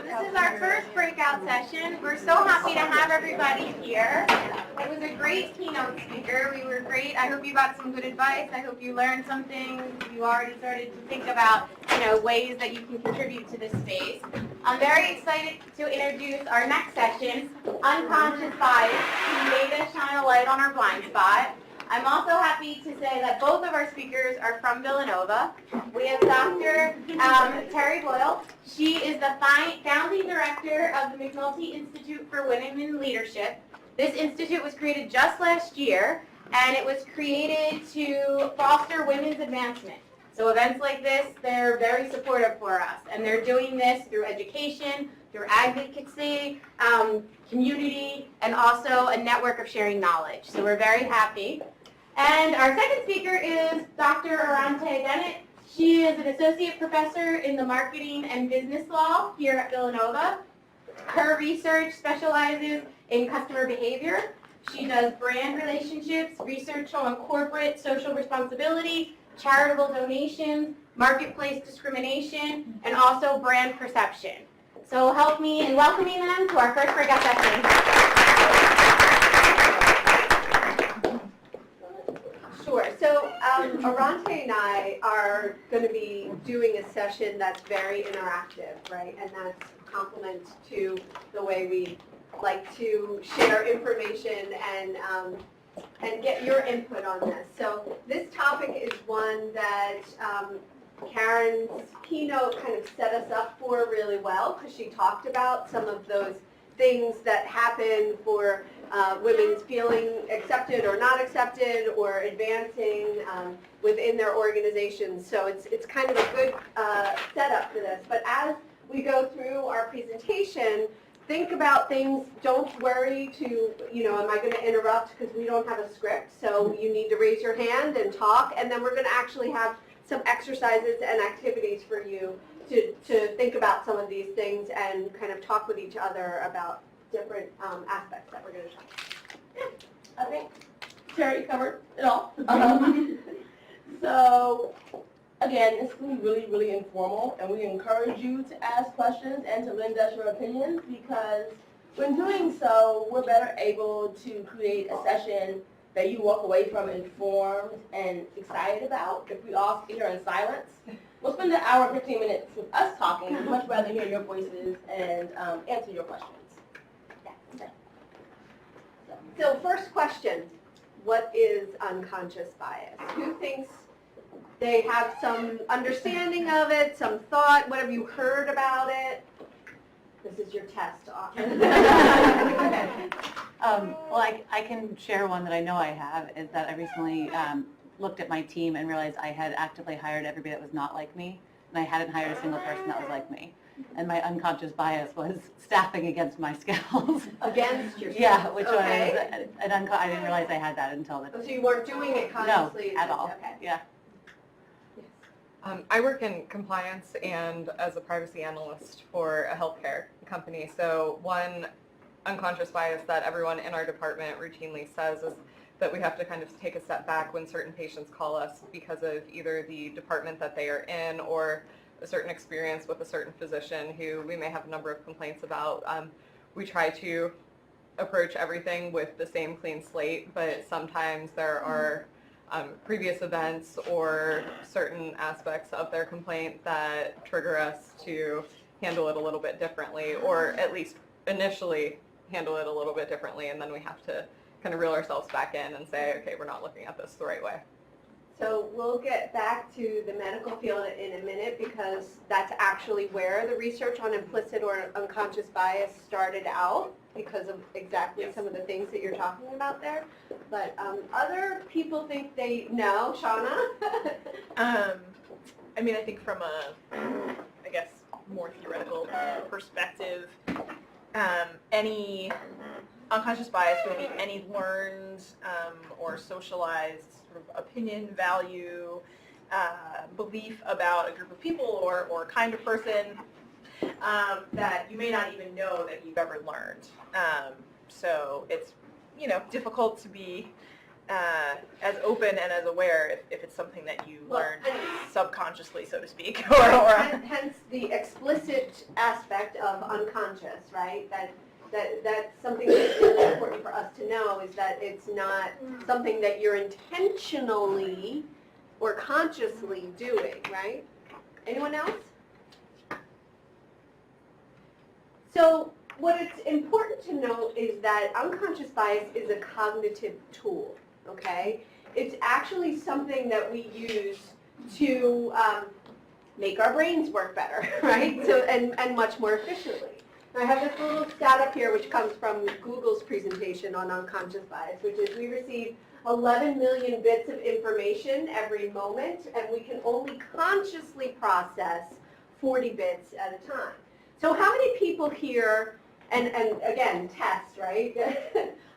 This is our first breakout session. We're so happy to have everybody here. It was a great keynote speaker. We were great. I hope you got some good advice. I hope you learned something. You already started to think about, ways that you can contribute to this space. I'm very excited to introduce our next session, Unconscious Bias, Can Data Shine a Light on Our Blind Spot? I'm also happy to say that both of our speakers are from Villanova. We have Dr. Terri Boyle. She is the founding director of the McNulty Institute for Women in Leadership. This institute was created just last year, and it was created to foster women's advancement. So events like this, they're very supportive for us, and they're doing this through education, through advocacy, community, and also a network of sharing knowledge. So we're very happy. And our second speaker is Dr. Aronte Bennet. She is an associate professor in the marketing and business law here at Villanova. Her research specializes in customer behavior. She does brand relationships, research on corporate social responsibility, charitable donations, marketplace discrimination, and also brand perception. So help me in welcoming them to our first breakout session. Sure. So Aronte and I are going to be doing a session that's very interactive, right? And that's a complement to the way we like to share information and get your input on this. So this topic is one that Karen's keynote kind of set us up for really well, because she talked about some of those things that happen for women's feeling accepted or not accepted or advancing within their organizations. So it's kind of a good setup for this. But as we go through our presentation, think about things. Don't worry to, am I going to interrupt, because we don't have a script. So you need to raise your hand and talk, and then we're going to actually have some exercises and activities for you to think about some of these things and kind of talk with each other about different aspects that we're going to talk about. I think Terri covered it all. So, again, it's going to be really, really informal, and we encourage you to ask questions and to lend us your opinions, because when doing so, we're better able to create a session that you walk away from informed and excited about. If we all sit here in silence, we'll spend an hour, 15 minutes with us talking. We'd much rather hear your voices and answer your questions. Yeah. So first question, what is unconscious bias? Who thinks they have some understanding of it, some thought? What have you heard about it? This is your test. Well, I can share one that I know I have, is that I recently looked at my team and realized I had actively hired everybody that was not like me, and I hadn't hired a single person that was like me. And my unconscious bias was staffing against my skills. Against your skills? Yeah, which okay. was, I didn't realize I had that until the... So you weren't doing it consciously? No, at all. Okay. Yeah. I work in compliance and as a privacy analyst for a healthcare company. So one unconscious bias that everyone in our department routinely says is that we have to kind of take a step back when certain patients call us because of either the department that they are in or a certain experience with a certain physician who we may have a number of complaints about. We try to approach everything with the same clean slate, but sometimes there are previous events or certain aspects of their complaint that trigger us to handle it a little bit differently, or at least initially handle it a little bit differently, and then we have to kind of reel ourselves back in and say, okay, we're not looking at this the right way. So we'll get back to the medical field in a minute, because that's actually where the research on implicit or unconscious bias started out, because of exactly some of the things that you're talking about there. But other people think they know. Shauna? I mean, I think from a, I guess, more theoretical perspective, any unconscious bias would be any learned or socialized sort of opinion, value, belief about a group of people or kind of person that you may not even know that you've ever learned. So it's, difficult to be as open and as aware if it's something that you Well, learned and- subconsciously, so to speak. Hence the explicit aspect of unconscious, right? That's something that's really important for us to know, is that it's not something that you're intentionally or consciously doing, right? Anyone else? So what it's important to know is that unconscious bias is a cognitive tool, okay? It's actually something that we use to make our brains work better, right? So and much more efficiently. I have this little stat up here which comes from Google's presentation on unconscious bias, which is we receive 11 million bits of information every moment, and we can only consciously process 40 bits at a time. So how many people here, and again, test, right?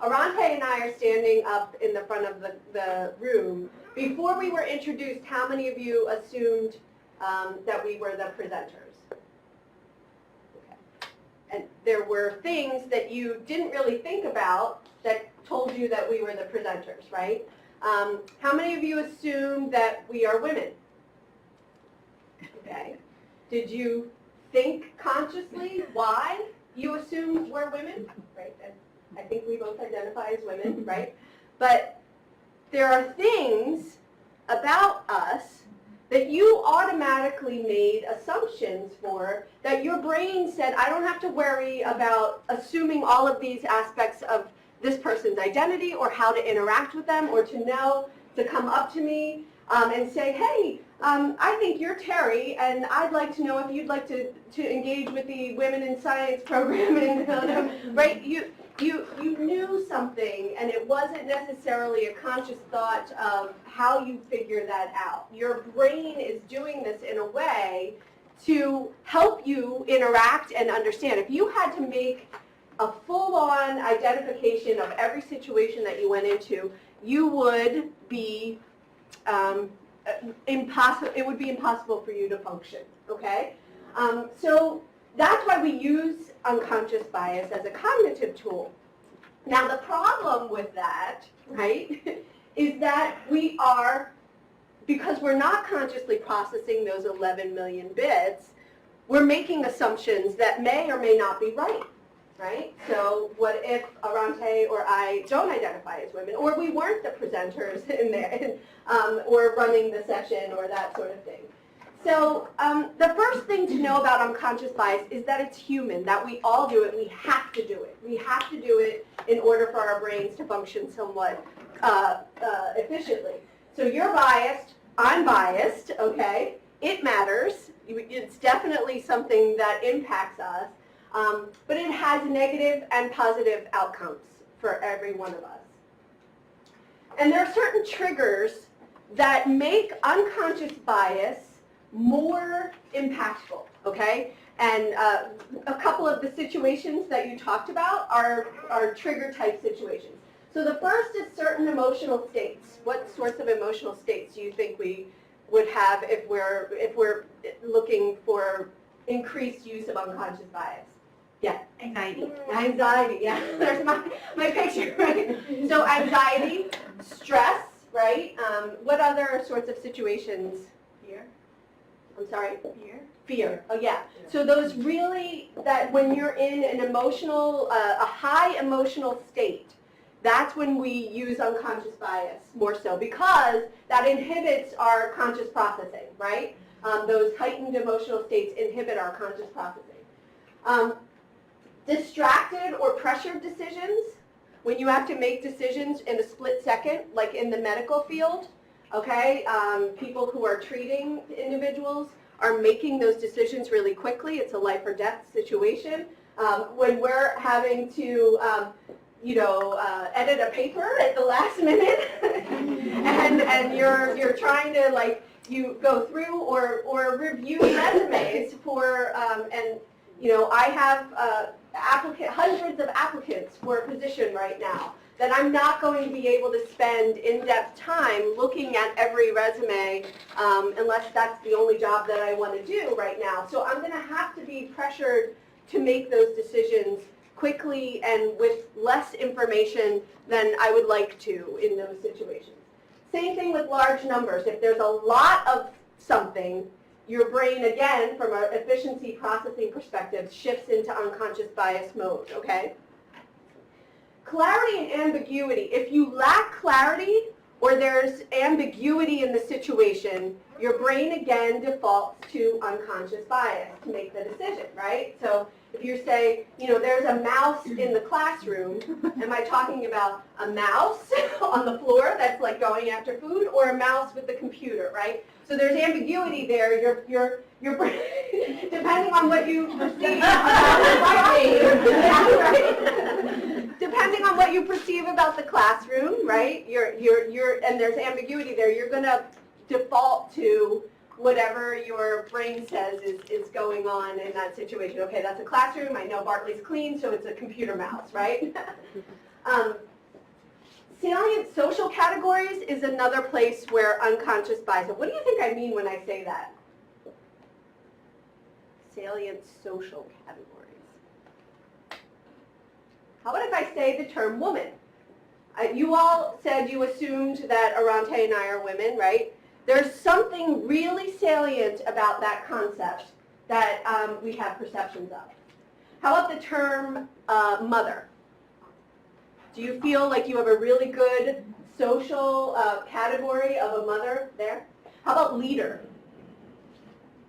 Aronte and I are standing up in the front of the room. Before we were introduced, how many of you assumed that we were the presenters? And there were things that you didn't really think about that told you that we were the presenters, right? How many of you assume that we are women? Okay. Did you think consciously why you assumed we're women? Right. And I think we both identify as women, right? But there are things about us that you automatically made assumptions for, that your brain said, I don't have to worry about assuming all of these aspects of this person's identity or how to interact with them, or to know, to come up to me and say, hey, I think you're Terry, and I'd like to know if you'd like to engage with the Women in Science program, and right? You knew something, and it wasn't necessarily a conscious thought of how you figure that out. Your brain is doing this in a way to help you interact and understand. If you had to make a full-on identification of every situation that you went into, you would be impossible. It would be impossible for you to function. Okay, so that's why we use unconscious bias as a cognitive tool. Now the problem with that, right, is that we are, because we're not consciously processing those 11 million bits, we're making assumptions that may or may not be right, right? So what if Aronte or I don't identify as women, or we weren't the presenters in there, or running the session, or that sort of thing? So the first thing to know about unconscious bias is that it's human, that we all do it. We have to do it. We have to do it in order for our brains to function somewhat efficiently. So you're biased. I'm biased. Okay? It matters. It's definitely something that impacts us. But it has negative and positive outcomes for every one of us. And there are certain triggers that make unconscious bias more impactful, okay? And a couple of the situations that you talked about are trigger type situations. So the first is certain emotional states. What sorts of emotional states do you think we would have if we're looking for increased use of unconscious bias? Yeah. Anxiety. Anxiety, yeah. There's my picture, right? So anxiety, stress, right? What other sorts of situations? Fear. I'm sorry? Fear. Fear, oh yeah. So those really, that when you're in an emotional, a high emotional state, that's when we use unconscious bias more so, because that inhibits our conscious processing, right? Those heightened emotional states inhibit our conscious processing. Distracted or pressured decisions, when you have to make decisions in a split second, like in the medical field, okay? People who are treating individuals are making those decisions really quickly. It's a life or death situation. When we're having to, edit a paper at the last minute, and you're trying to, like, you go through or review resumes for, I have hundreds of applicants for a position right now that I'm not going to be able to spend in-depth time looking at every resume unless that's the only job that I want to do right now. So I'm going to have to be pressured to make those decisions quickly and with less information than I would like to in those situations. Same thing with large numbers. If there's a lot of something, your brain, again, from an efficiency processing perspective, shifts into unconscious bias mode, okay? Clarity and ambiguity. If you lack clarity or there's ambiguity in the situation, your brain, again, defaults to unconscious bias to make the decision, right? So if you say, there's a mouse in the classroom, am I talking about a mouse on the floor that's like going after food, or a mouse with the computer, right? So there's ambiguity there. Your brain, depending on what you perceive about depending on what you perceive about the classroom, right? And there's ambiguity there. You're going to default to whatever your brain says is going on in that situation. Okay, that's a classroom. I know Bartley's clean, so it's a computer mouse, right? Salient social categories is another place where unconscious bias. What do you think I mean when I say that? Salient social categories. How about if I say the term woman? You all said you assumed that Aronte and I are women, right? There's something really salient about that concept that we have perceptions of. How about the term mother? Do you feel like you have a really good social category of a mother there? How about leader?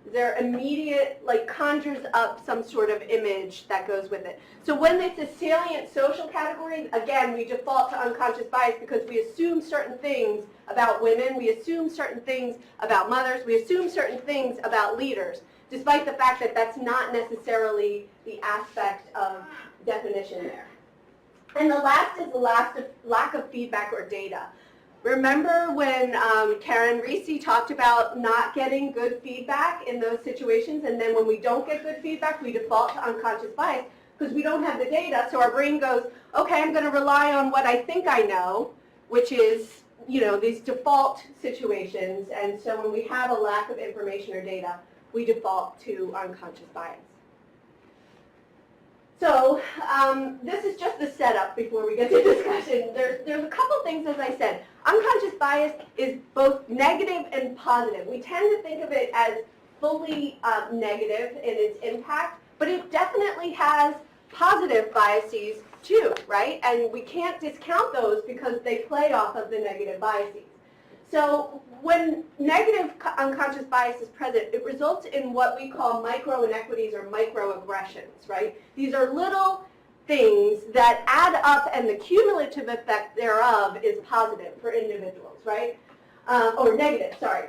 Is there immediate, conjures up some sort of image that goes with it? So when it's a salient social category, again, we default to unconscious bias because we assume certain things about women, we assume certain things about mothers, we assume certain things about leaders, despite the fact that that's not necessarily the aspect of definition there. And the last is the lack of feedback or data. Remember when Karen Reese talked about not getting good feedback in those situations, and then when we don't get good feedback, we default to unconscious bias because we don't have the data, so our brain goes, okay, I'm going to rely on what I think I know, which is, these default situations, and so when we have a lack of information or data, we default to unconscious bias. So this is just the setup before we get to discussion. There's a couple things, as I said. Unconscious bias is both negative and positive. We tend to think of it as fully negative in its impact, but it definitely has positive biases too, right? And we can't discount those because they play off of the negative biases. So when negative unconscious bias is present, it results in what we call micro-inequities or microaggressions, right? These are little things that add up, and the cumulative effect thereof is positive for individuals, right? Or negative, sorry.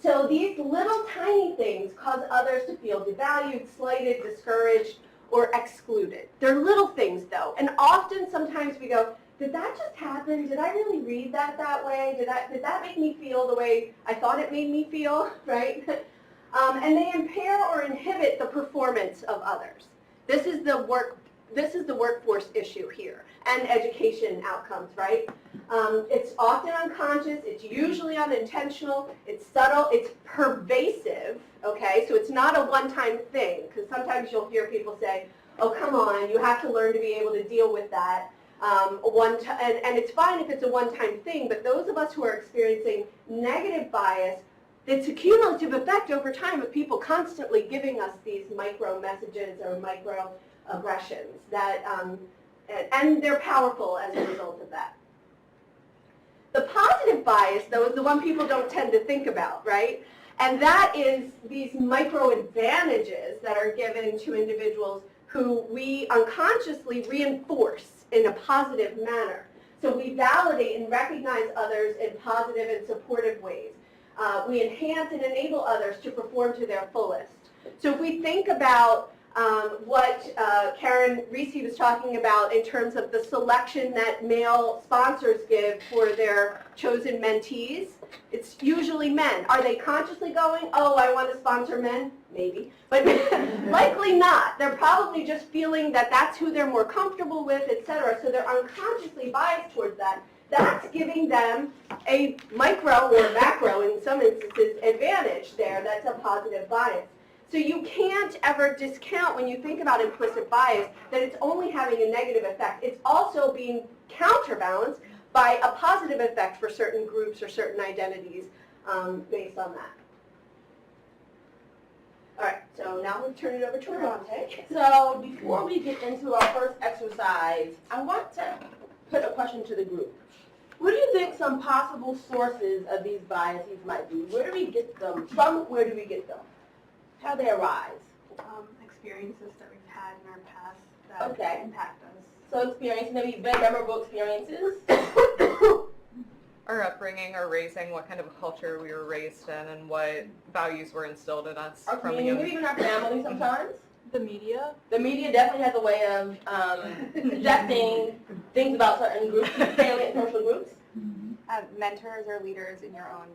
So these little tiny things cause others to feel devalued, slighted, discouraged, or excluded. They're little things, though, and often sometimes we go, did that just happen? Did I really read that way? Did that make me feel the way I thought it made me feel, right? And they impair or inhibit the performance of others. This is the workforce issue here, and education outcomes, right? It's often unconscious, it's usually unintentional, it's subtle, it's pervasive, okay? So it's not a one-time thing, because sometimes you'll hear people say, oh, come on, you have to learn to be able to deal with that. And it's fine if it's a one-time thing, but those of us who are experiencing negative bias, it's a cumulative effect over time of people constantly giving us these micro messages or micro aggressions that, and they're powerful as a result of that. The positive bias, though, is the one people don't tend to think about, right? And that is these micro advantages that are given to individuals who we unconsciously reinforce in a positive manner. So we validate and recognize others in positive and supportive ways. We enhance and enable others to perform to their fullest. So if we think about what Karen Reese was talking about in terms of the selection that male sponsors give for their chosen mentees, it's usually men. Are they consciously going, oh, I want to sponsor men? Maybe. But likely not. They're probably just feeling that that's who they're more comfortable with, etc. So they're unconsciously biased towards that. That's giving them a micro or macro, in some instances, advantage there. That's a positive bias. So you can't ever discount when you think about implicit bias that it's only having a negative effect. It's also being counterbalanced by a positive effect for certain groups or certain identities based on that. All right, so now we'll turn it over to Aronte. So before we get into our first exercise, I want to put a question to the group. What do you think some possible sources of these biases might be? Where do we get them from? Where do we get them? How do they arise? Experiences that we've had in our past Okay. impact us. So experience, maybe very memorable experiences. Our upbringing, our raising, what kind of a culture we were raised in, and what values were instilled in us Our from a community, young maybe even our family sometimes. The media? The media definitely has a way of suggesting things about certain groups, salient social groups. Mentors or leaders in your own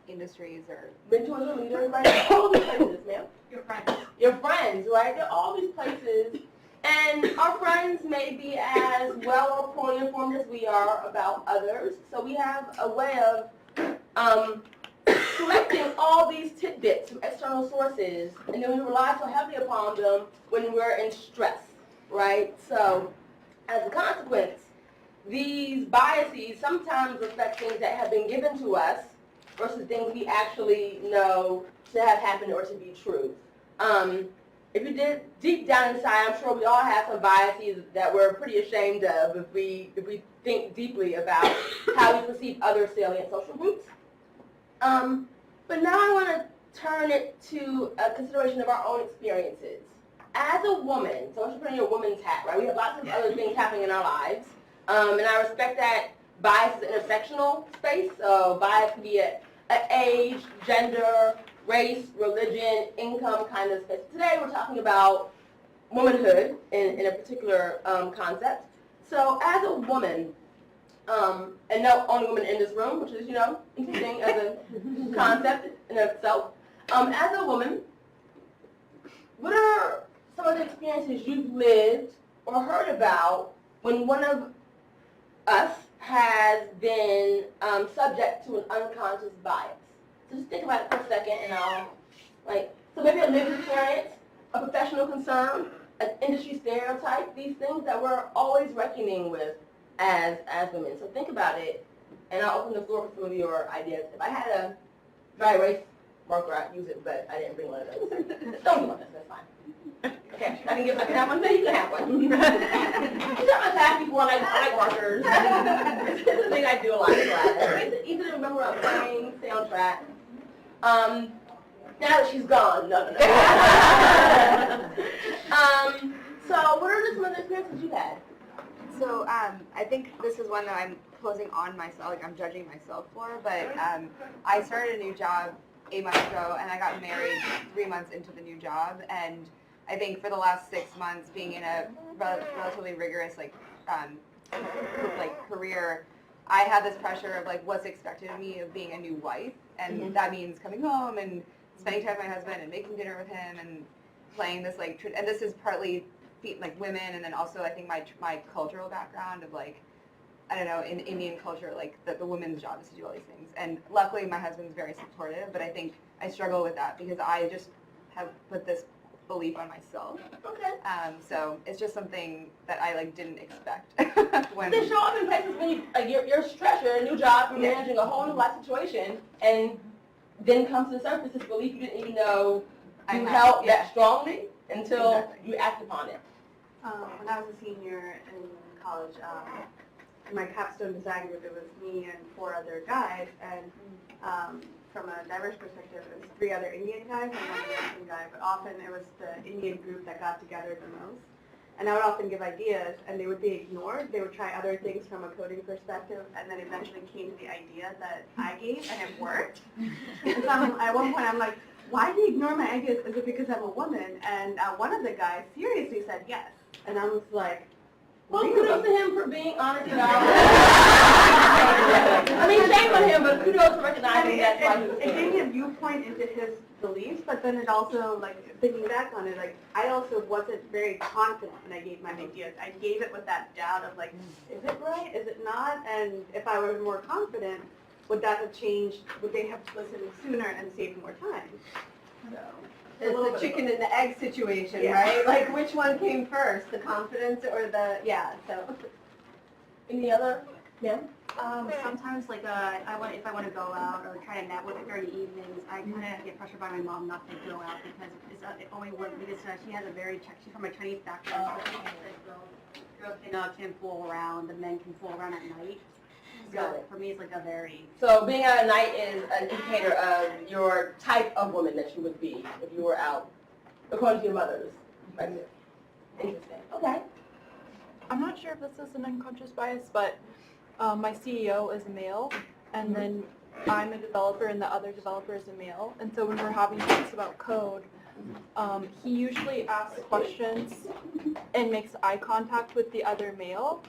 industries or Mentors or leaders, right? All these places, ma'am. your friends. Your friends, right? They're all these places. And our friends may be as well or poorly informed as we are about others. So we have a way of collecting all these tidbits from external sources, and then we rely so heavily upon them when we're in stress, right? So as a consequence, these biases sometimes reflect things that have been given to us versus things we actually know to have happened or to be true. If you did deep down inside, I'm sure we all have some biases that we're pretty ashamed of if we think deeply about how we perceive other salient social groups. But now I want to turn it to a consideration of our own experiences. As a woman, so once you put on your woman's hat, right, we have lots of other things happening in our lives. And I respect that bias is an intersectional space, so bias can be at age, gender, race, religion, income kind of space. Today we're talking about womanhood in a particular concept. So as a woman, and no only woman in this room, which is, you know, interesting as a concept in itself. As a woman, what are some of the experiences you've lived or heard about when one of us has been subject to an unconscious bias? So just think about it for a second, and so maybe a lived experience, a professional concern, an industry stereotype, these things that we're always reckoning with as women. So think about it, and I'll open the floor for some of your ideas. If I had a dry erase marker, I'd use it, but I didn't bring one of those. Don't do one, that's fine. Okay, I can have one, so you can have one. You got my past before, I like markers. It's a thing I do a lot in class. It's easy to remember a playing, stay on track. Now that she's gone, no. So what are some of the experiences you've had? So I think this is one that I'm closing on myself, like I'm judging myself for, but I started a new job 8 months ago, and I got married 3 months into the new job, and I think for the last 6 months being in a relatively rigorous career, I had this pressure of like what's expected of me of being a new wife, and that means coming home and spending time with my husband and making dinner with him and playing this and this is partly like women, and then also I think my cultural background of like, I don't know, in Indian culture, like the woman's job is to do all these things. And luckily my husband's very supportive, but I think I struggle with that because I just have put this belief on myself. Okay. So it's just something that I like didn't expect. They show up in places when you're stressed, you're in a new job, you're managing a whole new life situation, and then comes to the surface this belief you didn't even know you held that strongly until you act upon it. When I was a senior in college, in my capstone design group, it was me and 4 other guys, and from a diverse perspective, it was 3 other Indian guys and 1 American guy, but often it was the Indian group that got together the most. And I would often give ideas, and they would be ignored. They would try other things from a coding perspective, and then eventually came to the idea that I gave, and it worked. And so at one point, I'm like, why do you ignore my ideas? Is it because I'm a woman? And one of the guys seriously said yes. And I was like, Well, kudos to him for being honest about it. I mean, shame on him, but kudos for recognizing that's why he was it gave me a viewpoint into his beliefs, but then it also, like, thinking back on it, like, I also wasn't very confident when I gave my ideas. I gave it with that doubt of, like, is it right? Is it not? And if I were more confident, would that have changed? Would they have listened sooner and saved more time? So. It's the chicken and the egg situation, right? Like, which one came first, the confidence or the, so. Any other? Yeah. Sometimes, like, if I want to go out or try to network with her in the evenings, I kind of get pressured by my mom not to go out because it only works because she has a she's from a Chinese background. So she says girls can fool around, the men can fool around at night. Got So it. for me, it's like a very. So being out at night is an indicator of your type of woman that you would be if you were out, according to your mother's perspective. Interesting. Okay. I'm not sure if this is an unconscious bias, but my CEO is a male, and then I'm a developer, and the other developer is a male. And so when we're having talks about code, he usually asks questions and makes eye contact with the other male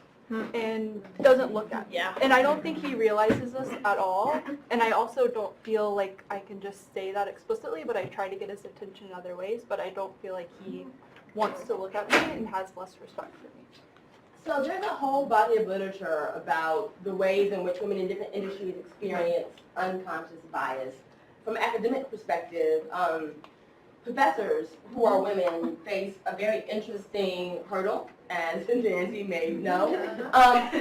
and doesn't look at me. Yeah. And I don't think he realizes this at all. And I also don't feel like I can just say that explicitly, but I try to get his attention in other ways. But I don't feel like he wants to look at me and has less respect for me. So there's a whole body of literature about the ways in which women in different industries experience unconscious bias. From an academic perspective, professors who are women face a very interesting hurdle, as Nancy may know.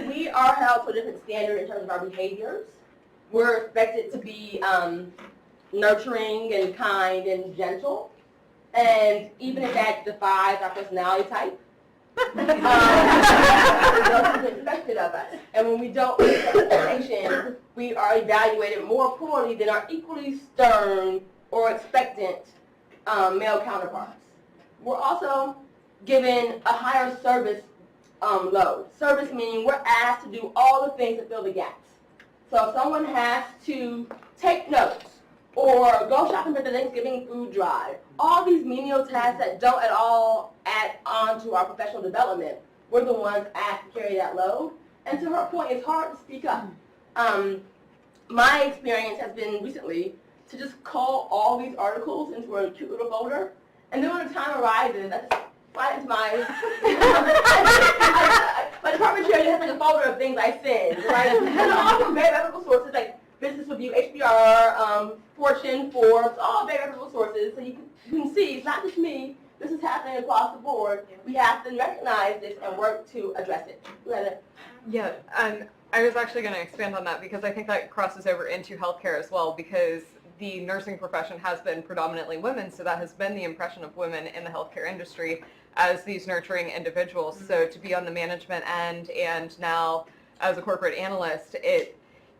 We are held to a different standard in terms of our behaviors. We're expected to be nurturing and kind and gentle, and even if that defies our personality type, what's expected of us. And when we don't meet that expectation, we are evaluated more poorly than our equally stern or expectant male counterparts. We're also given a higher service load. Service meaning we're asked to do all the things that fill the gaps. So if someone has to take notes or go shopping for the Thanksgiving food drive, all these menial tasks that don't at all add on to our professional development, we're the ones asked to carry that load. And to her point, it's hard to speak up. My experience has been recently to just call all these articles into a cute little folder, and then when the time arises, I just slide into my department chair has like a folder of things I send, right? And they're all from very reputable sources like Business Review, HBR, Fortune, Forbes, all very reputable sources. So you can see it's not just me. This is happening across the board. We have to recognize this and work to address it. Yeah, and I was actually going to expand on that because I think that crosses over into healthcare as well, because the nursing profession has been predominantly women, so that has been the impression of women in the healthcare industry as these nurturing individuals. So to be on the management end and now as a corporate analyst,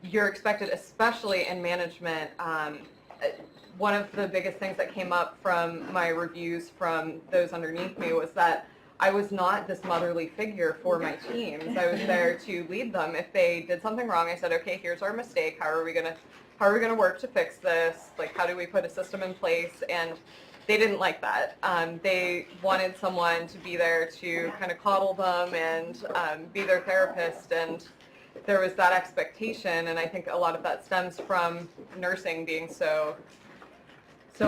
you're expected, especially in management. One of the biggest things that came up from my reviews from those underneath me was that I was not this motherly figure for my teams. I was there to lead them. If they did something wrong, I said, okay, here's our mistake. How are we gonna work to fix this? Like, how do we put a system in place? And they didn't like that. They wanted someone to be there to kind of coddle them and be their therapist. And there was that expectation. And I think a lot of that stems from nursing being so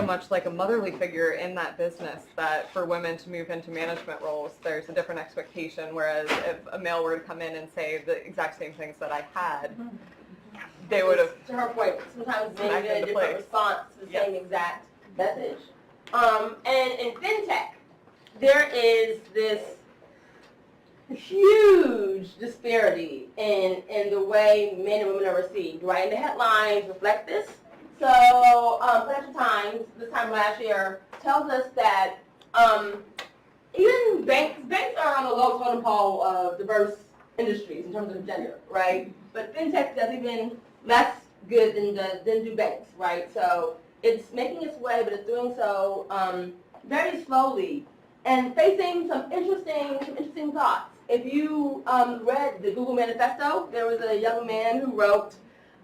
much like a motherly figure in that business, that for women to move into management roles, there's a different expectation, whereas if a male were to come in and say the exact same things that I had, they would have... To her point, sometimes men get a different response to the same exact message. And in FinTech, there is this huge disparity in the way men and women are received, right? And the headlines reflect this. So, Financial Times, this time last year, tells us that even banks are on the low totem pole of diverse industries in terms of gender, right? But FinTech does even less good than do banks, right? So it's making its way, but it's doing so very slowly and facing some interesting thoughts. If you read the Google Manifesto, there was a young man who wrote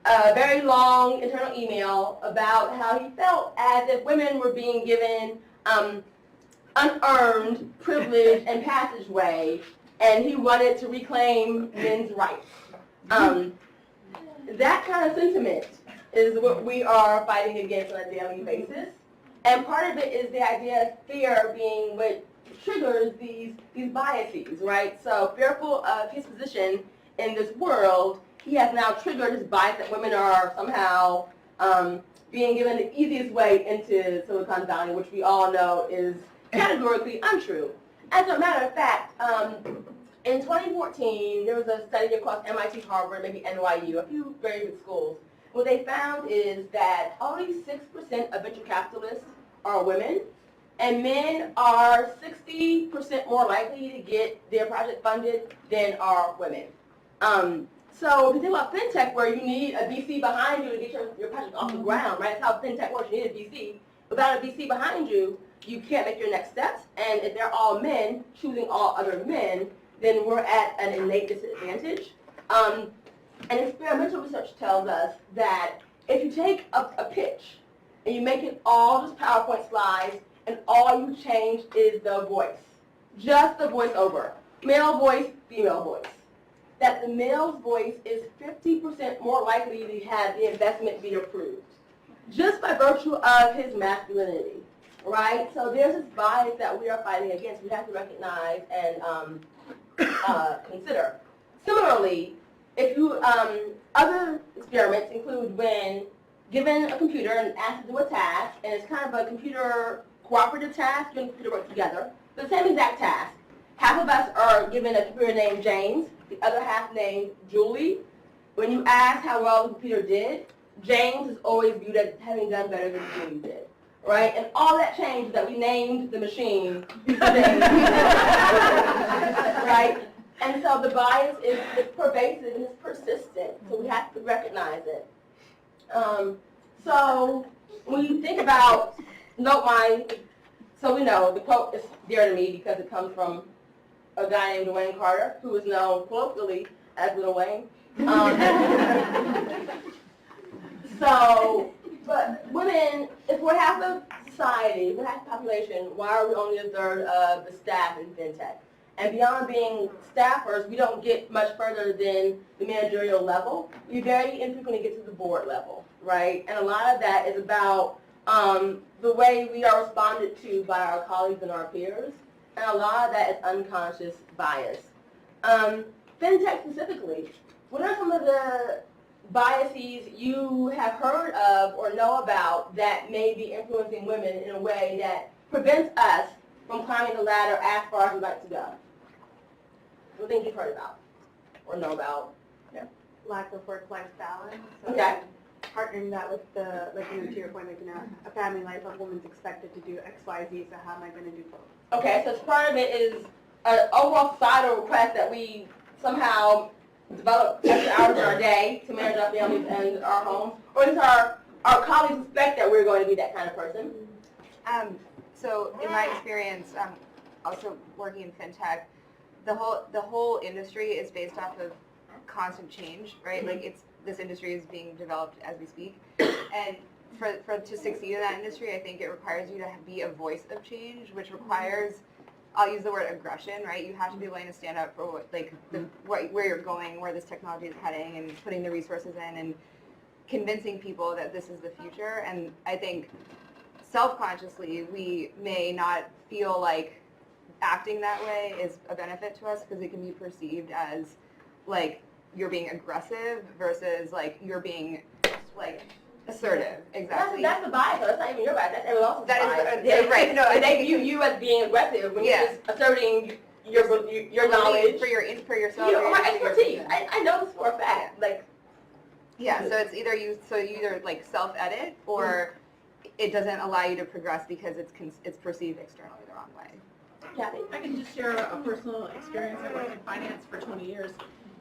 a very long internal email about how he felt as if women were being given unearned privilege and passageway, and he wanted to reclaim men's rights. That kind of sentiment is what we are fighting against on a daily basis, and part of it is the idea of fear being what triggers these biases, right? So fearful of his position in this world, he has now triggered his bias that women are somehow being given the easiest way into Silicon Valley, which we all know is categorically untrue. As a matter of fact, in 2014, there was a study across MIT, Harvard, maybe NYU, a few very good schools. What they found is that only 6% of venture capitalists are women, and men are 60% more likely to get their project funded than are women. So if you think about FinTech, where you need a VC behind you to get your project off the ground, right? That's how FinTech works. You need a VC. Without a VC behind you, you can't make your next steps. And if they're all men choosing all other men, then we're at an innate disadvantage. And experimental research tells us that if you take a pitch and you make it all just PowerPoint slides, and all you change is the voice, just the voiceover, male voice, female voice, that the male's voice is 50% more likely to have the investment be approved, just by virtue of his masculinity, right? So there's this bias that we are fighting against. We have to recognize and consider. Similarly, if you other experiments include when given a computer and asked to do a task, and it's kind of a computer cooperative task, you and the computer work together, the same exact task. Half of us are given a computer named James, the other half named Julie. When you ask how well the computer did, James is always viewed as having done better than Julie did, right? And all that changed that we named the machine James, right? And so the bias is pervasive and it's persistent, so we have to recognize it. So when you think about, so we know the quote is dear to me because it comes from a guy named Dwayne Carter, who is known colloquially as Little Wayne. But women, if we're half the society, if we're half the population, why are we only a third of the staff in FinTech? And beyond being staffers, we don't get much further than the managerial level. We very infrequently get to the board level, right? And a lot of that is about the way we are responded to by our colleagues and our peers. And a lot of that is unconscious bias. FinTech specifically, what are some of the biases you have heard of or know about that may be influencing women in a way that prevents us from climbing the ladder as far as we'd like to go? What things you've heard about or know about? Yeah. Lack of work-life balance. So Okay. Partnering that with the, to your point, a family life, a woman's expected to do X, Y, Z, so how am I going to do both? Okay, so part of it is an overall societal request that we somehow develop extra hours in our day to manage our families and our homes, or does our colleagues expect that we're going to be that kind of person? So in my experience, also working in FinTech, the whole industry is based off of constant change, right? Like this industry is being developed as we speak, and to succeed in that industry, I think it requires you to be a voice of change, which requires, I'll use the word aggression, right? You have to be willing to stand up for where you're going, where this technology is heading, and putting the resources in, and convincing people that this is the future. And I think self-consciously, we may not feel like acting that way is a benefit to us because it can be perceived as like you're being aggressive versus like you're being like assertive. Exactly. That's the bias. That's not even your bias. That's everyone else's bias. That is right. No, they view you as being aggressive when you're just asserting your knowledge for yourself. Your expertise. I know this for a fact. Like. Yeah. So it's either you either like self-edit or it doesn't allow you to progress because it's perceived externally the wrong way. Kathy? I can just share a personal experience. I worked in finance for 20 years.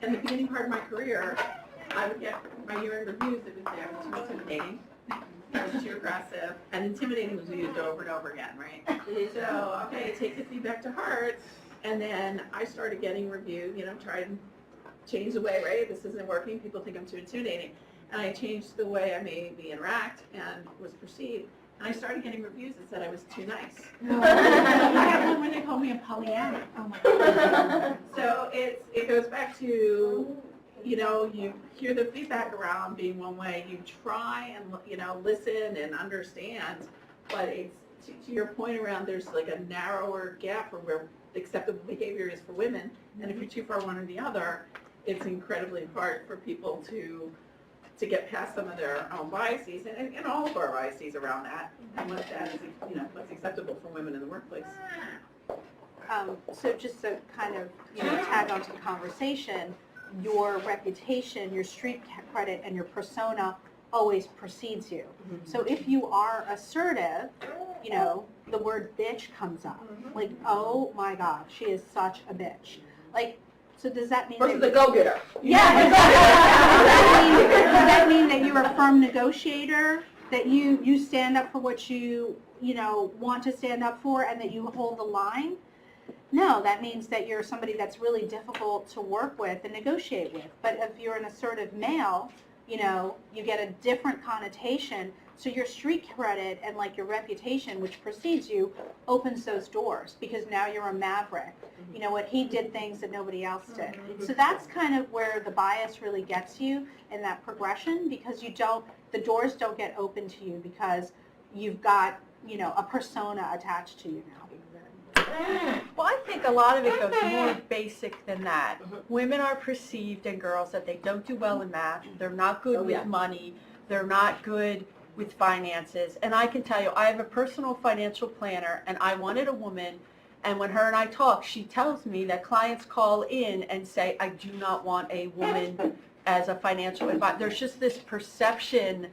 In the beginning part of my career, I would get my year-end reviews. It was there. It was too intimidating. It was too aggressive. And intimidating was used over and over again, right? So, okay, take the feedback to heart. And then I started getting reviews, try and change the way, right? This isn't working. People think I'm too intimidating. And I changed the way I maybe interact and was perceived. And I started getting reviews that said I was too nice. I had one where they called me a Pollyanna. Oh my God. So it goes back to, you hear the feedback around being one way. You try and, listen and understand. But it's, to your point around, there's like a narrower gap for where acceptable behavior is for women. And if you're too far one or the other, it's incredibly hard for people to to get past some of their own biases and all of our biases around that, and what that is, what's acceptable for women in the workplace. So just to kind of, tag onto the conversation, your reputation, your street credit, and your persona always precedes you. So if you are assertive, the word bitch comes up. Like, oh my God, she is such a bitch. Like, so does that mean Versus the go-getter. Yeah. Does that mean that you're a firm negotiator? That you stand up for what you want to stand up for, and that you hold the line? No, that means that you're somebody that's really difficult to work with and negotiate with. But if you're an assertive male, you get a different connotation. So your street credit and like your reputation, which precedes you, opens those doors because now you're a maverick. You know what, he did things that nobody else did. So that's kind of where the bias really gets you in that progression, because the doors don't get open to you because you've got, a persona attached to you now. Well, I think a lot of it goes more basic than that. Women are perceived, and girls, that they don't do well in math, they're not good with money, they're not good with finances. And I can tell you, I have a personal financial planner, and I wanted a woman, and when her and I talk, she tells me that clients call in and say, I do not want a woman as a financial advisor. There's just this perception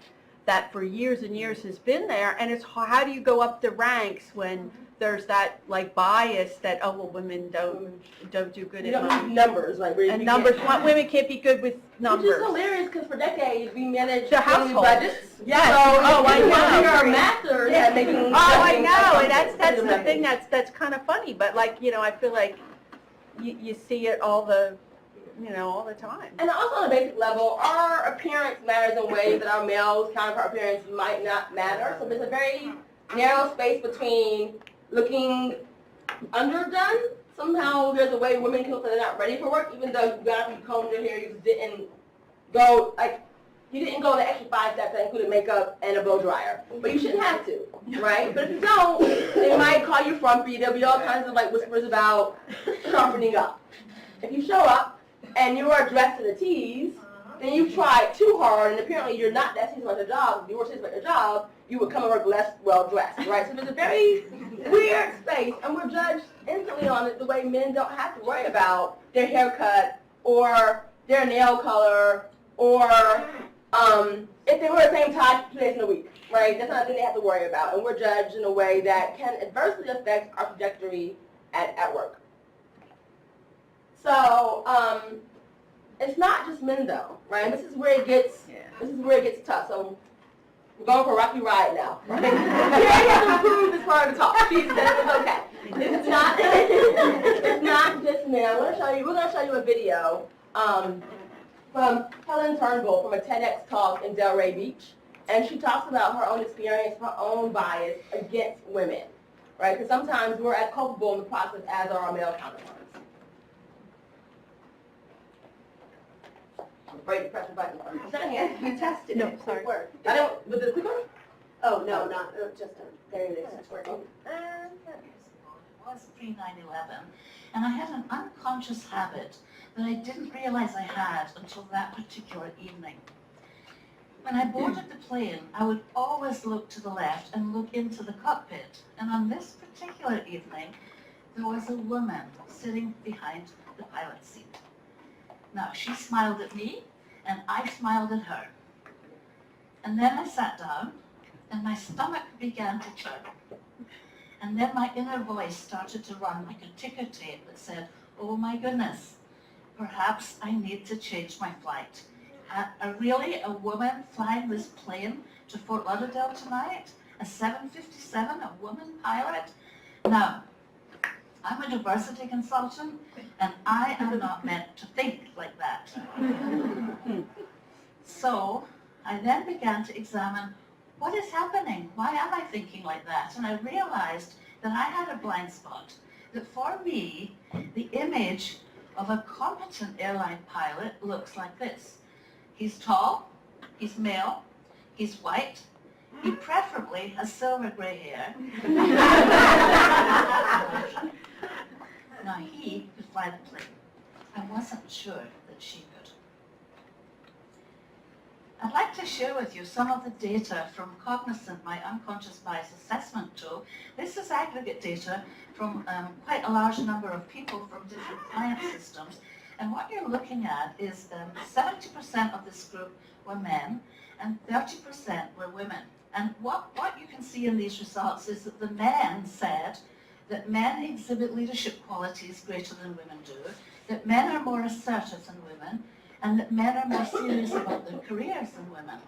that for years and years has been there, and it's how do you go up the ranks when there's that like bias that women don't do good at money. Numbers, like and numbers. Women can't be good with numbers. Which is hilarious because for decades we managed the household budgets. Yes. So, I know. We are masters at making. I know, and that's the thing that's kind of funny. But like I feel like you see it all the time. And also on a basic level, our appearance matters in ways that our males counterpart appearance might not matter. So there's a very narrow space between looking underdone. Somehow there's a way women can look like they're not ready for work, even though you got up, you combed your hair, you just didn't go, you didn't go the extra 5 steps that included makeup and a blow dryer. But you shouldn't have to, right? But if you don't, they might call you frumpy. There'll be all kinds of whispers about sharpening up. If you show up and you are dressed in the tees, then you've tried too hard, and apparently you're not that serious about your job. You were serious about your job, you would come and work less well dressed, right? So there's a very weird space, and we're judged instantly on it the way men don't have to worry about their haircut or their nail color or if they wear the same tie 2 days in a week, right? That's not a thing they have to worry about, and we're judged in a way that can adversely affect our trajectory at work. So it's not just men though, right? This is where it gets tough. So we're going for a rocky ride now, right? Terri has to approve this part of the talk. She said it was okay. It's not just men. We're gonna show you a video from Helen Turnbull from a TEDx talk in Delray Beach, and she talks about her own experience, her own bias against women, right? Because sometimes we're as culpable in the process as are our male counterparts. Afraid to press the button. You tested No, it. sorry. It worked. I don't, with the clicker? Oh, no, not, just, there it is, it's working. It was pre-9/11, and I had an unconscious habit that I didn't realize I had until that particular evening. When I boarded the plane, I would always look to the left and look into the cockpit, and on this particular evening, there was a woman sitting behind the pilot's seat. Now, she smiled at me, and I smiled at her. And then I sat down, and my stomach began to churn. And then my inner voice started to run like a ticker tape that said, oh my goodness, perhaps I need to change my flight. Really, a woman flying this plane to Fort Lauderdale tonight? A 757, a woman pilot? Now, I'm a diversity consultant, and I am not meant to think like that. So I then began to examine, what is happening? Why am I thinking like that? And I realized that I had a blind spot, that for me, the image of a competent airline pilot looks like this. He's tall, he's male, he's white, he preferably has silver gray hair. Now he could fly the plane. I wasn't sure that she I'd like to share with you some of the data from Cognizant, my unconscious bias assessment tool. This is aggregate data from quite a large number of people from different client systems. And what you're looking at is 70% of this group were men and 30% were women. And what you can see in these results is that the men said that men exhibit leadership qualities greater than women do, that men are more assertive than women, and that men are more serious about their careers than women.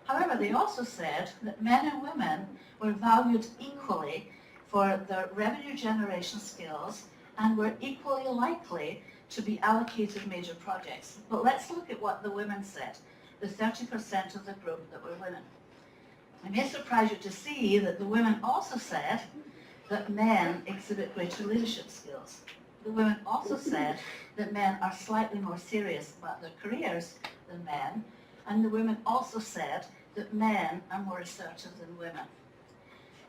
However, they also said that men and women were valued equally for their revenue generation skills and were equally likely to be allocated major projects. But let's look at what the women said, the 30% of the group that were women. It may surprise you to see that the women also said that men exhibit greater leadership skills. The women also said that men are slightly more serious about their careers than men, and the women also said that men are more assertive than women.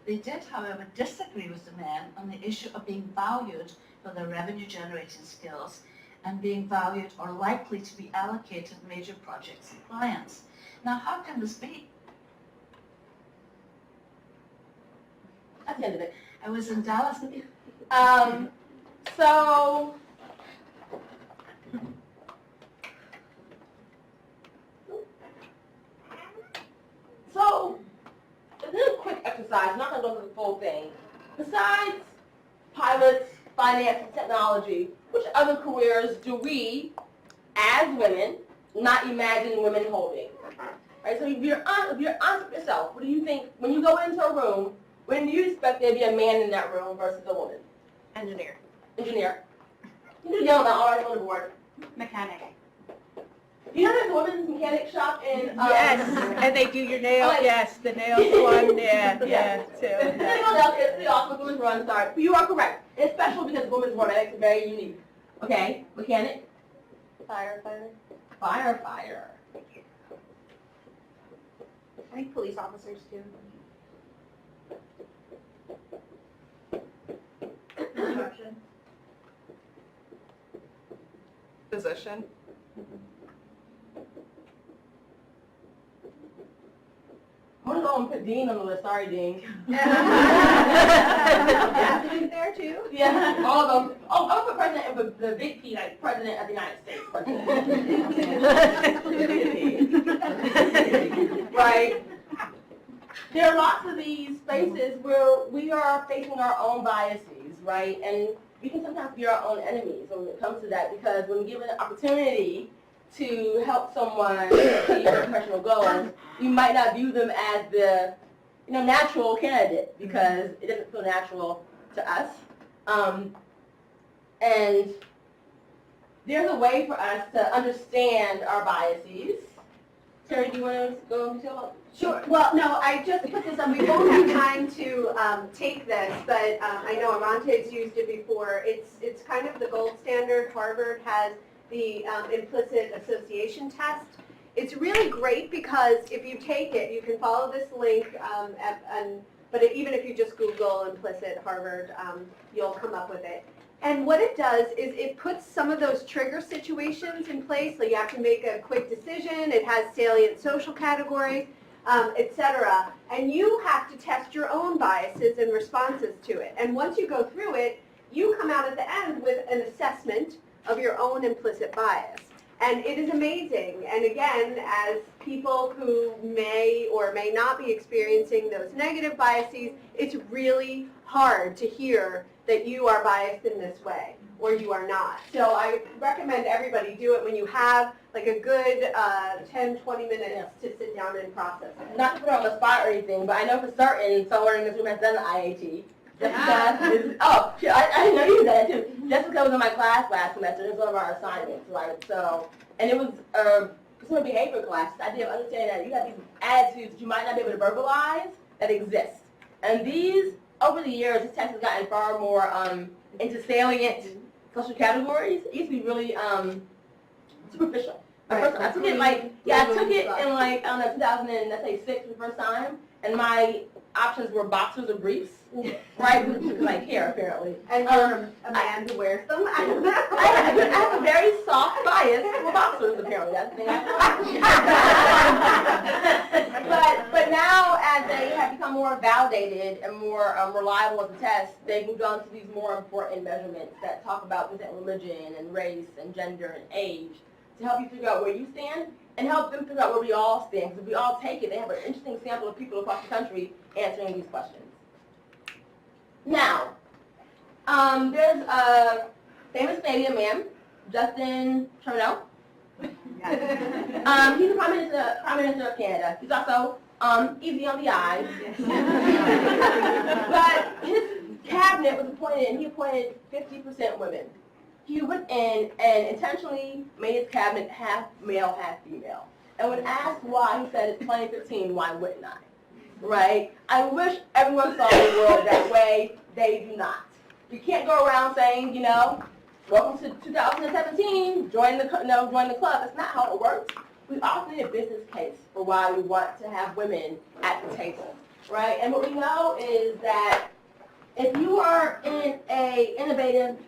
They did, however, disagree with the men on the issue of being valued for their revenue generating skills and being valued or likely to be allocated major projects and clients. Now, how can this be? That's the end of it. I was in Dallas. So, this is a quick exercise. I'm not going to go through the full thing. Besides pilots, finance, and technology, which other careers do we, as women, not imagine women holding? Right, so if you're honest with yourself, what do you think, when you go into a room, when do you expect there to be a man in that room versus a woman? Engineer. Engineer. You do yell about all right on the board. Mechanic. You know there's a women's mechanic shop in Yes, and they do your nails, like- yes, the nails one, yeah, too. It's also women's run, sorry. But you are correct. It's special because women's run, that makes it very unique. Okay, mechanic. Firefighter. Firefighter. I think police officers do. Construction. Physician. I'm going to go and put Dean on the list. Sorry, Dean. President there too. Yeah, all of them. Oh, I'm going to put president with the big P, like president of the United States. President. Right. There are lots of these spaces where we are facing our own biases, right? And we can sometimes be our own enemies when it comes to that, because when given an opportunity to help someone achieve their professional goals, we might not view them as the natural candidate because it doesn't feel natural to us. And there's a way for us to understand our biases. Terri, do you want to go into detail? Sure. Well, no, I just put this on. We won't have time to take this, but I know Aronte's used it before. It's kind of the gold standard. Harvard has the implicit association test. It's really great because if you take it, you can follow this link, but even if you just Google implicit Harvard, you'll come up with it. And what it does is it puts some of those trigger situations in place, so you have to make a quick decision. It has salient social categories, etc. And you have to test your own biases and responses to it. And once you go through it, you come out at the end with an assessment of your own implicit bias. And it is amazing. And again, as people who may or may not be experiencing those negative biases, it's really hard to hear that you are biased in this way or you are not. So I recommend everybody do it when you have like a good 10, 20 minutes to sit down and process it. Not to put her on the spot or anything, but I know for certain someone in this room has done the IAT. Jessica is, I know you did that too. Jessica was in my class last semester. It was one of our assignments, right? So, and it was consumer behavior class. The idea of understanding that you have these attitudes that you might not be able to verbalize that exist. And these, over the years, this test has gotten far more into salient social categories. It used to be really superficial. Right. I took it like, I took it in like, I don't know, 2006 for the first time. And I options were boxers or briefs, right? Like hair, apparently. And you're a man who wears them? I have a very soft bias for boxers, apparently. That's the thing but now, as they have become more validated and more reliable as a test, they've moved on to these more important measurements that talk about things like religion and race and gender and age to help you figure out where you stand and help them figure out where we all stand. Because if we all take it, they have an interesting sample of people across the country answering these questions. Now, there's a famous Canadian man, Justin Trudeau. He's the Prime Minister of Canada. He's also easy on the eyes. But his cabinet was appointed, and he appointed 50% women. He went in and intentionally made his cabinet half male, half female. And when asked why, he said, it's 2015, why wouldn't I? Right? I wish everyone saw the world that way. They do not. You can't go around saying, you know, welcome to 2017, join the club. That's not how it works. We often need a business case for why we want to have women at the table, right? And what we know is that if you are in an innovative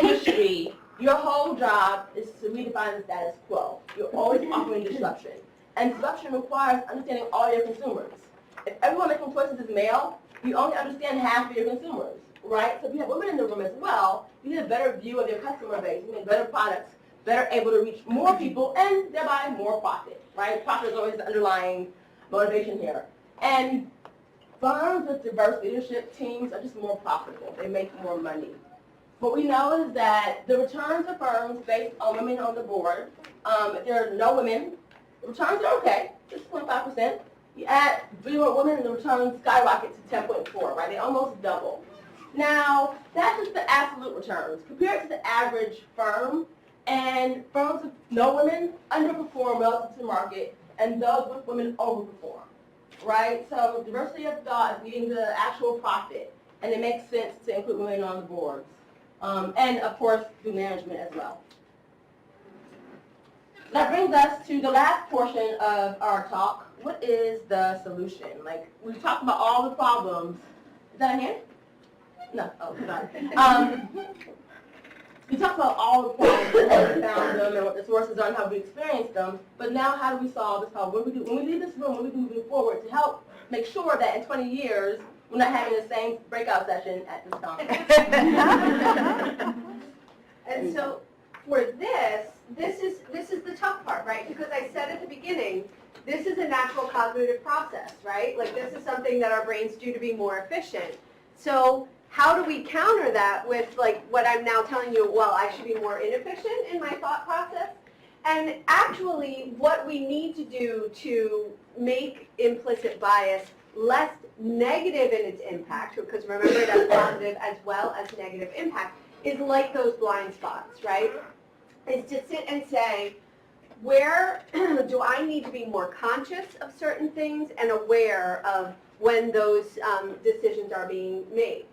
industry, your whole job is to redefine the status quo. You're always offering disruption. And disruption requires understanding all your consumers. If everyone making choices is male, you only understand half of your consumers, right? So if you have women in the room as well, you get a better view of your customer base. You make better products, better able to reach more people, and thereby more profit, right? Profit is always the underlying motivation here. And firms with diverse leadership teams are just more profitable. They make more money. What we know is that the returns of firms based on women on the board, if there are no women, the returns are okay, just 0.5%. You add 3 more women and the returns skyrocket to 10.4, right? They almost double. Now, that's just the absolute returns. Compared to the average firm, and firms with no women underperform relative to the market, and those with women overperform, right? So diversity of thought is leading to actual profit, and it makes sense to include women on the boards. And of course, through management as well. That brings us to the last portion of our talk. What is the solution? Like, we've talked about all the problems. Is that a hand? No, oh, sorry. We talked about all the problems and how we found them and what the sources are and how we experienced them, but now how do we solve this problem? What do we do? When we leave this room, what do we do moving forward to help make sure that in 20 years, we're not having the same breakout session at this conference? And so for this is the tough part, right? Because I said at the beginning, this is a natural cognitive process, right? Like, this is something that our brains do to be more efficient. So how do we counter that with, like, what I'm now telling you, well, I should be more inefficient in my thought process? And actually, what we need to do to make implicit bias less negative in its impact, because remember it has positive as well as negative impact, is like those blind spots, right? Is to sit and say, where do I need to be more conscious of certain things and aware of when those decisions are being made?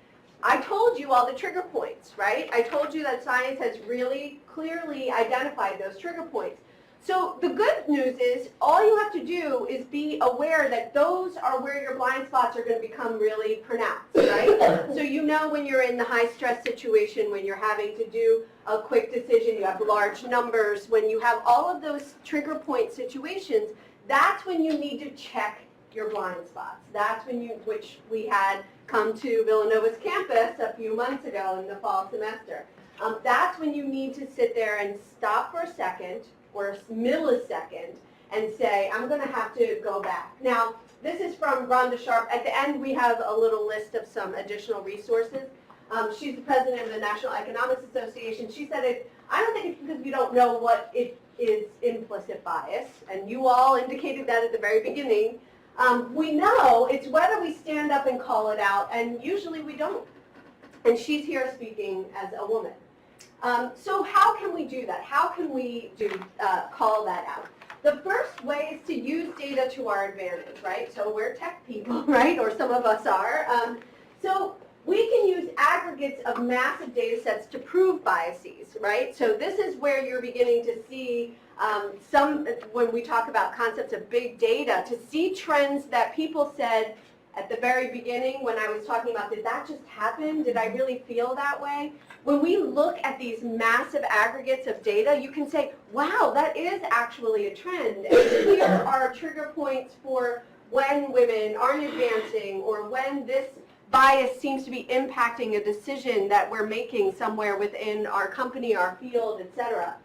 I told you all the trigger points, right? I told you that science has really clearly identified those trigger points. So the good news is all you have to do is be aware that those are where your blind spots are going to become really pronounced, right? So you know when you're in the high stress situation, when you're having to do a quick decision, you have large numbers, when you have all of those trigger point situations, that's when you need to check your blind spots. That's when which we had come to Villanova's campus a few months ago in the fall semester. That's when you need to sit there and stop for a second or a millisecond and say, I'm going to have to go back. Now, this is from Rhonda Sharp. At the end, we have a little list of some additional resources. She's the president of the National Economics Association. She said, I don't think it's because we don't know what it is implicit bias, and you all indicated that at the very beginning. We know it's whether we stand up and call it out, and usually we don't. And she's here speaking as a woman. So how can we do that? How can we call that out? The first way is to use data to our advantage, right? So we're tech people, right? Or some of us are. So we can use aggregates of massive data sets to prove biases, right? So this is where you're beginning to see when we talk about concepts of big data, to see trends that people said at the very beginning when I was talking about, did that just happen? Did I really feel that way? When we look at these massive aggregates of data, you can say, wow, that is actually a trend. And here are trigger points for when women aren't advancing or when this bias seems to be impacting a decision that we're making somewhere within our company, our field, etc.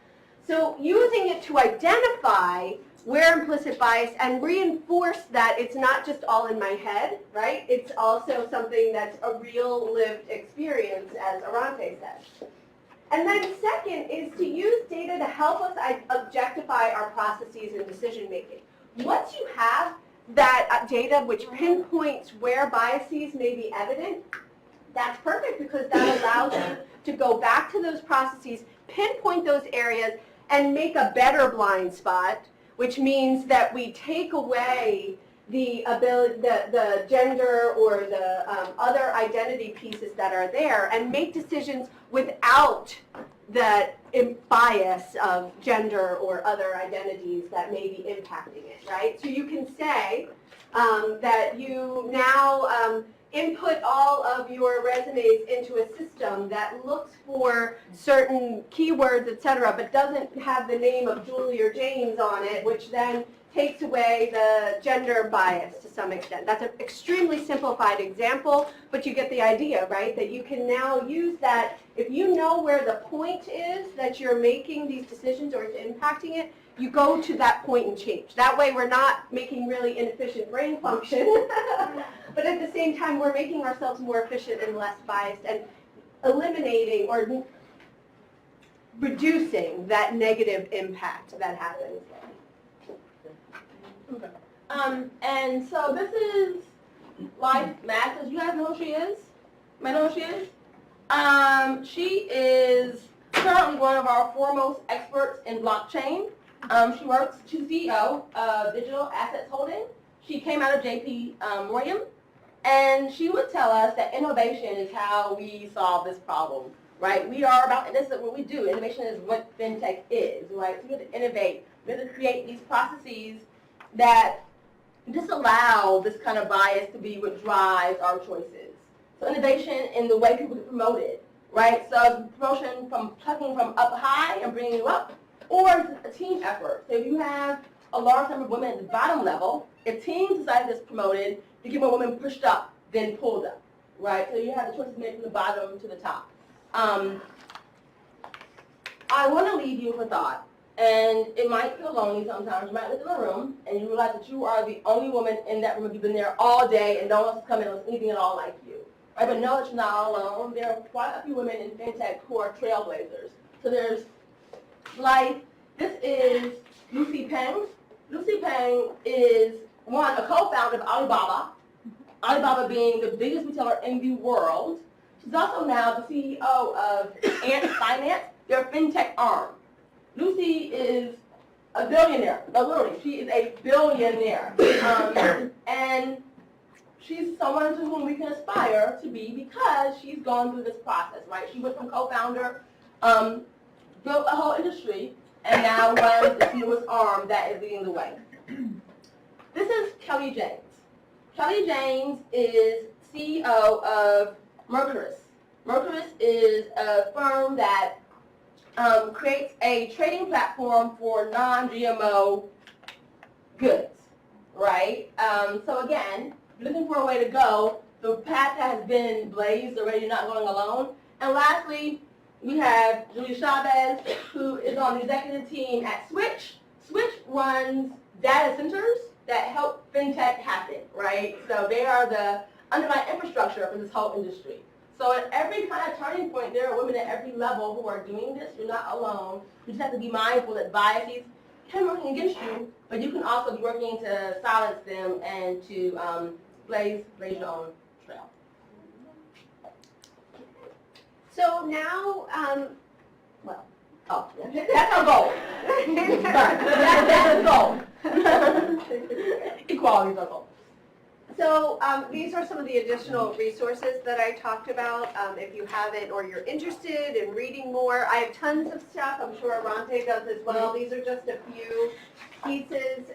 So using it to identify where implicit bias and reinforce that it's not just all in my head, right? It's also something that's a real lived experience, as Aronte says. And then second is to use data to help us objectify our processes and decision making. Once you have that data which pinpoints where biases may be evident, that's perfect because that allows you to go back to those processes, pinpoint those areas, and make a better blind spot, which means that we take away the ability, the gender or the other identity pieces that are there and make decisions without the bias of gender or other identities that may be impacting it, right? So you can say that you now input all of your resumes into a system that looks for certain keywords, et cetera, but doesn't have the name of Julie or James on it, which then takes away the gender bias to some extent. That's an extremely simplified example, but you get the idea, right? That you can now use that. If you know where the point is that you're making these decisions or it's impacting it, you go to that point and change. That way we're not making really inefficient brain function, but at the same time we're making ourselves more efficient and less biased and eliminating or reducing that negative impact that happens. And so this is Life Masters. You guys know who she is? Might know who she is? She is currently one of our foremost experts in blockchain. She's CEO of Digital Assets Holding. She came out of JP Morgan, and she would tell us that innovation is how we solve this problem, right? We are about, and this is what we do. Innovation is what FinTech is, right? So we have to innovate. We have to create these processes that disallow this kind of bias to be what drives our choices. So innovation in the way people get promoted, right? So promotion from plucking from up high and bringing you up, or it's a team effort. So if you have a large number of women at the bottom level, if teams decide to get promoted, you get more women pushed up than pulled up, right? So you have the choices made from the bottom to the top. I want to leave you with a thought. And it might feel lonely sometimes. You might look in the room and you realize that you are the only woman in that room if you've been there all day and no one else has come in and anything at all like you. Right? But know that you're not all alone. There are quite a few women in FinTech who are trailblazers. So there's Life. This is Lucy Peng. Lucy Peng is, one, a co-founder of Alibaba. Alibaba being the biggest retailer in the world. She's also now the CEO of Ant Finance, their FinTech arm. Lucy is a billionaire. No, literally, she is a billionaire. And she's someone to whom we can aspire to be because she's gone through this process, right? She went from co-founder, built a whole industry, and now runs this newest arm that is leading the way. This is Kelly James. Kelly James is CEO of Mercuris. Mercuris is a firm that creates a trading platform for non-GMO goods, right? So again, if you're looking for a way to go, the path has been blazed already, you're not going alone. And lastly, we have Julie Chavez, who is on the executive team at Switch. Switch runs data centers that help FinTech happen, right? So they are the underlying infrastructure for this whole industry. So at every kind of turning point, there are women at every level who are doing this. You're not alone. You just have to be mindful that biases can work against you, but you can also be working to silence them and to blaze your own trail. So now, That's our goal. That's our goal. Equality is our goal. So these are some of the additional resources that I talked about. If you haven't or you're interested in reading more, I have tons of stuff. I'm sure Aronte does as well. These are just a few pieces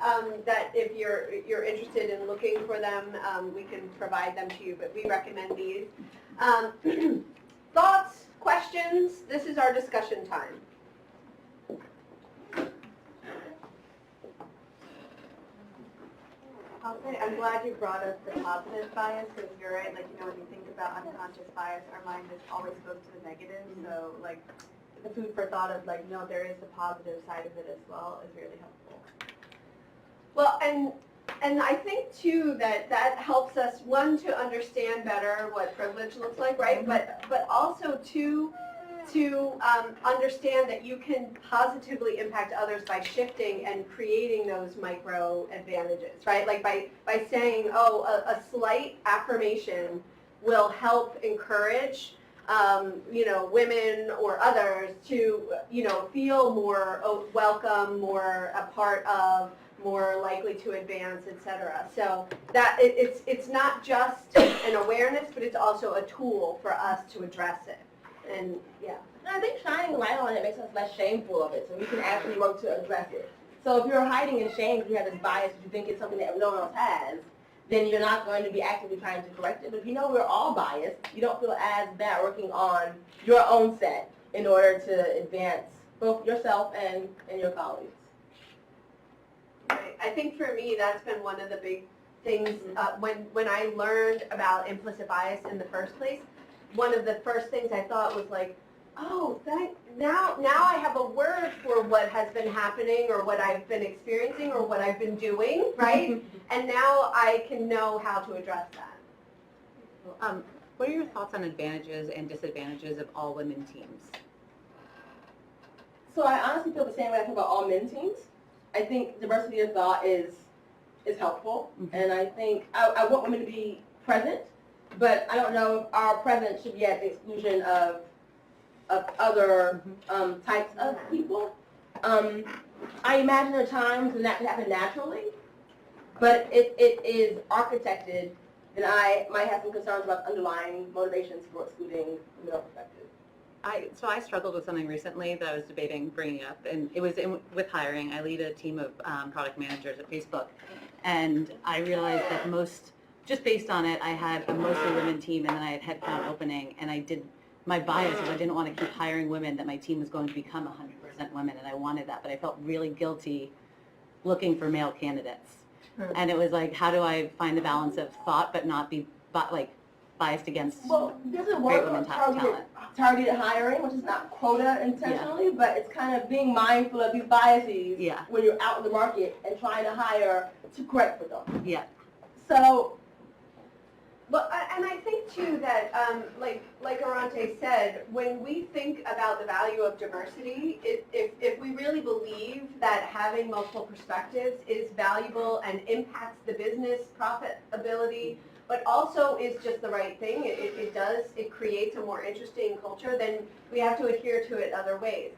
that if you're interested in looking for them, we can provide them to you, but we recommend these. Thoughts, questions? This is our discussion time. I'll say, I'm glad you brought up the positive bias, because you're right, like, you know, when you think about unconscious bias, our mind just always goes to the negative, so, like, the food for thought of, like, no, there is the positive side of it as well is really helpful. Well, and I think, too, that helps us, one, to understand better what privilege looks like, right? But also, two, to understand that you can positively impact others by shifting and creating those micro advantages, right? Like by saying, oh, a slight affirmation will help encourage, you know, women or others to, you know, feel more welcome, more a part of, more likely to advance, etc. So that it's not just an awareness, but it's also a tool for us to address it. And yeah. I think shining light on it makes us less shameful of it, so we can actually work to address it. So if you're hiding in shame because you have this bias, you think it's something that no one else has, then you're not going to be actively trying to correct it. But if you know we're all biased, you don't feel as bad working on your own set in order to advance both yourself and your colleagues. Right. I think for me, that's been one of the big things when I learned about implicit bias in the first place. One of the first things I thought was like, oh, now I have a word for what has been happening or what I've been experiencing or what I've been doing, right? And now I can know how to address that. What are your thoughts on advantages and disadvantages of all women teams? So I honestly feel the same way I feel about all men teams. I think diversity of thought is helpful, and I think I want women to be present, but I don't know if our presence should be at the exclusion of other types of people. I imagine there are times when that can happen naturally, but it is architected, and I might have some concerns about underlying motivations for excluding the male perspective. So I struggled with something recently that I was debating bringing up, and it was with hiring. I lead a team of product managers at Facebook, and I realized that just based on it, I had a mostly women team, and then I had headcount opening, and my bias was I didn't want to keep hiring women, that my team was going to become 100% women, and I wanted that, but I felt really guilty looking for male candidates. And it was like, how do I find the balance of thought but not be biased against there's a great word women for talent? targeted hiring, which is not quota intentionally, but it's kind of being mindful of these biases when you're out in the market and trying to hire to correct for them. Yeah. So, well, and I think too that, like Aronte said, when we think about the value of diversity, if we really believe that having multiple perspectives is valuable and impacts the business profitability, but also is just the right thing, it creates a more interesting culture, then we have to adhere to it other ways.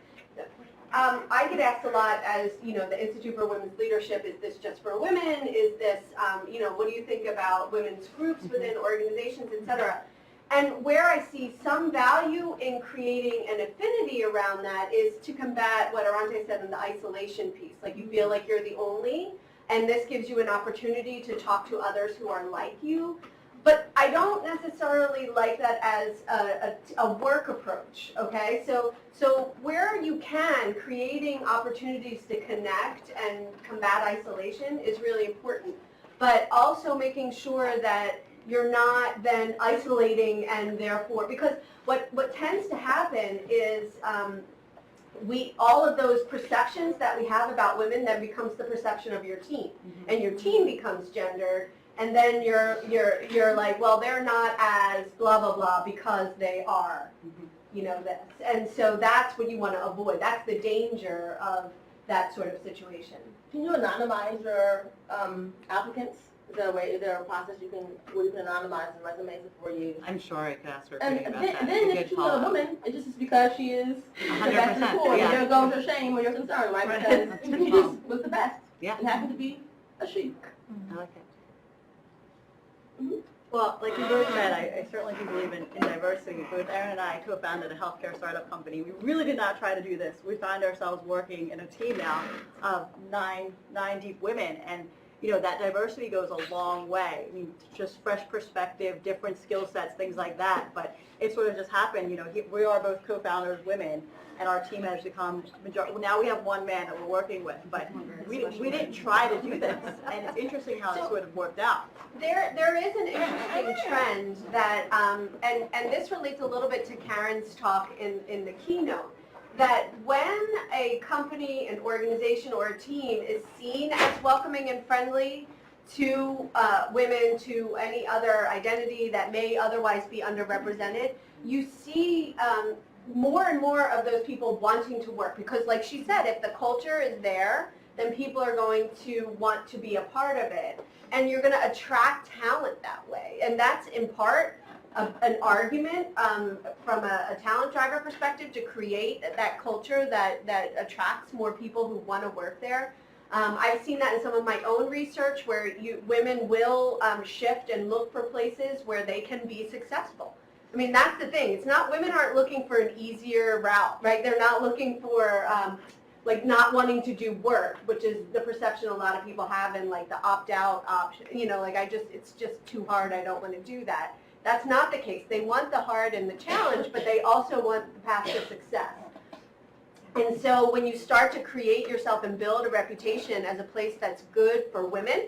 I get asked a lot as, you know, the Institute for Women's Leadership, is this just for women? Is this, you know, what do you think about women's groups within organizations, et cetera? And where I see some value in creating an affinity around that is to combat what Aronte said in the isolation piece. Like you feel like you're the only, and this gives you an opportunity to talk to others who are like you. But I don't necessarily like that as a work approach, okay? So where you can, creating opportunities to connect and combat isolation is really important. But also making sure that you're not then isolating and therefore, because what tends to happen is all of those perceptions that we have about women then becomes the perception of your team. And your team becomes gendered. And then you're like, well, they're not as blah, blah, blah because they are, you know, this. And so that's what you want to avoid. That's the danger of that sort of situation. Can you anonymize your applicants? Is there a process where you can anonymize the resumes before you? I'm sure I could ask her And about then, that. then if you choose a woman, it's just because she is the best in the pool. yeah. There goes your shame or your concern, right? Because she just was the best. Yeah. And happened to be a she. I like it. Well, like you both said, I certainly do believe in diversity. Both Erin and I co-founded a healthcare startup company. We really did not try to do this. We find ourselves working in a team now of nine deep women, and that diversity goes a long way. I mean, just fresh perspective, different skill sets, things like that. But it sort of just happened. We are both co-founders, women, and our team has become majority. Now we have one man that we're working with, but we didn't try to do this, and it's interesting how it sort of worked out. There is an interesting trend that, and this relates a little bit to Karen's talk in the keynote, that when a company, an organization, or a team is seen as welcoming and friendly to women, to any other identity that may otherwise be underrepresented, you see more and more of those people wanting to work, because like she said, if the culture is there, then people are going to want to be a part of it, and you're going to attract talent that way. And that's in part an argument from a talent driver perspective to create that culture that attracts more people who want to work there. I've seen that in some of my own research, where women will shift and look for places where they can be successful. I mean, that's the thing. It's not, women aren't looking for an easier route, right? They're not looking for, like, not wanting to do work, which is the perception a lot of people have, and like the opt-out option, like it's just too hard, I don't want to do that. That's not the case. They want the hard and the challenge, but they also want the path to success. And so when you start to create yourself and build a reputation as a place that's good for women,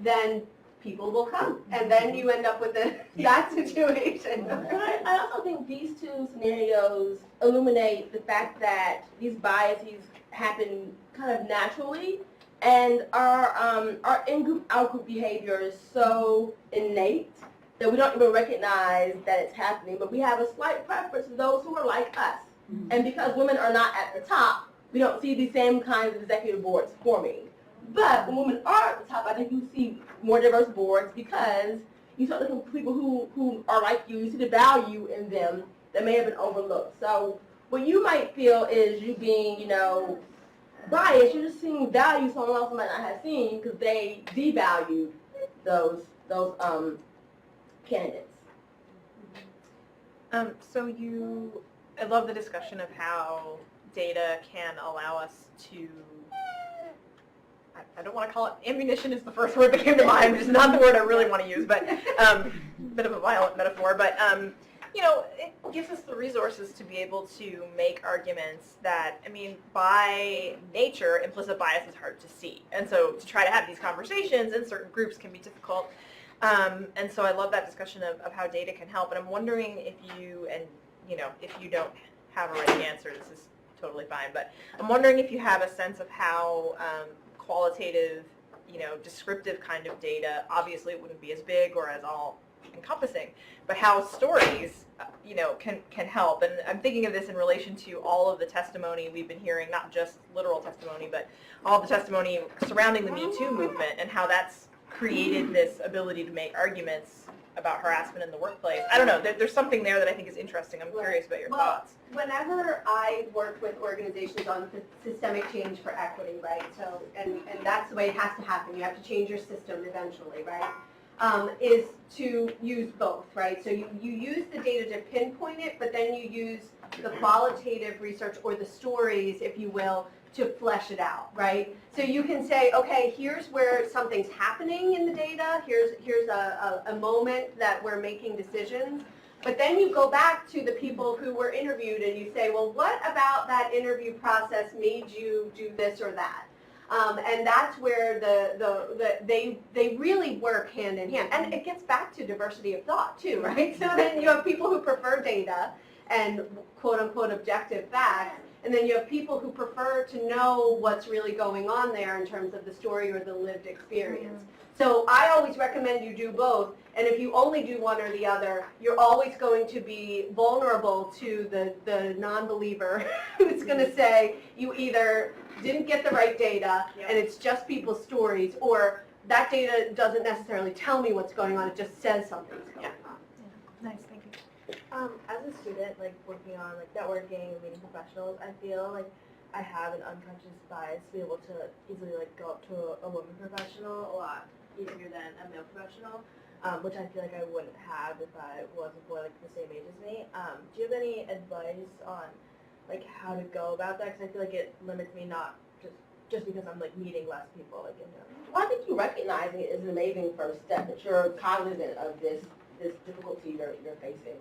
then people will come, and then you end up with that situation. I also think these two scenarios illuminate the fact that these biases happen kind of naturally, and our in-group, out-group behavior is so innate that we don't even recognize that it's happening, but we have a slight preference for those who are like us. And because women are not at the top, we don't see the same kinds of executive boards forming. But when women are at the top, I think you see more diverse boards, because you start looking for people who are like you see the value in them that may have been overlooked. So what you might feel is you being, biased, you're just seeing value someone else might not have seen, because they devalued those candidates. I love the discussion of how data can allow us to, I don't want to call it, ammunition is the first word that came to mind, which is not the word I really want to use, but bit of a violent metaphor, but it gives us the resources to be able to make arguments that, by nature, implicit bias is hard to see. And so to try to have these conversations in certain groups can be difficult. And so I love that discussion of how data can help. And I'm wondering if if you don't have a right answer, this is totally fine, but I'm wondering if you have a sense of how qualitative, descriptive kind of data, obviously it wouldn't be as big or as all encompassing, but how stories, can help. And I'm thinking of this in relation to all of the testimony we've been hearing, not just literal testimony, but all the testimony surrounding the Me Too movement, and how that's created this ability to make arguments about harassment in the workplace. I don't know, there's something there that I think is interesting. I'm curious about your thoughts. Whenever I work with organizations on systemic change for equity, right, so, and that's the way it has to happen, you have to change your system eventually, right, is to use both, right? So you use the data to pinpoint it, but then you use the qualitative research, or the stories, if you will, to flesh it out, right? So you can say, okay, here's where something's happening in the data, here's a moment that we're making decisions, but then you go back to the people who were interviewed and you say, well, what about that interview process made you do this or that? And that's where they really work hand in hand. And it gets back to diversity of thought too, right? So then you have people who prefer data and quote-unquote objective facts, and then you have people who prefer to know what's really going on there in terms of the story or the lived experience. So I always recommend you do both, and if you only do one or the other, you're always going to be vulnerable to the non-believer who's going to say you either didn't get the right data and it's just people's stories, or that data doesn't necessarily tell me what's going on, it just says something's going on. Nice, thank you. As a student, working on networking and meeting professionals, I feel like I have an unconscious bias to be able to easily go up to a woman professional a lot easier than a male professional. which I feel like I wouldn't have if I wasn't more like the same age as me. Do you have any advice on like how to go about that? Because I feel like it limits me not just because I'm like meeting less people like in general. Well, I think you recognizing it is an amazing first step, that you're cognizant of this difficulty you're facing.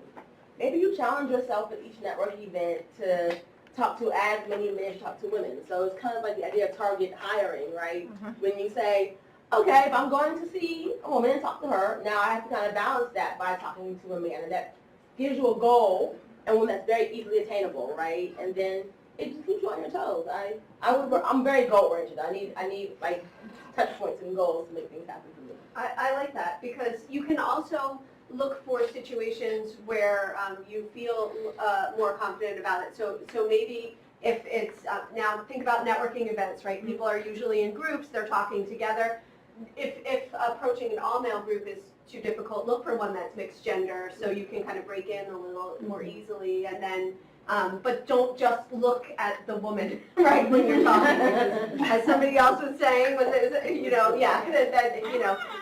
Maybe you challenge yourself at each networking event to talk to as many men as you talk to women. So it's kind of like the idea of target hiring, right? When you say, okay, if I'm going to see a woman and talk to her, now I have to kind of balance that by talking to a man. And that gives you a goal, and one that's very easily attainable, right? And then it just keeps you on your toes. I'm very goal-oriented. I need like touch points and goals to make things happen for me. I like that, because you can also look for situations where you feel more confident about it. So maybe if it's, now think about networking events, right? People are usually in groups, they're talking together. If approaching an all-male group is too difficult, look for one that's mixed gender so you can kind of break in a little more easily, and then but don't just look at the woman, right, when you're talking. As somebody else was saying,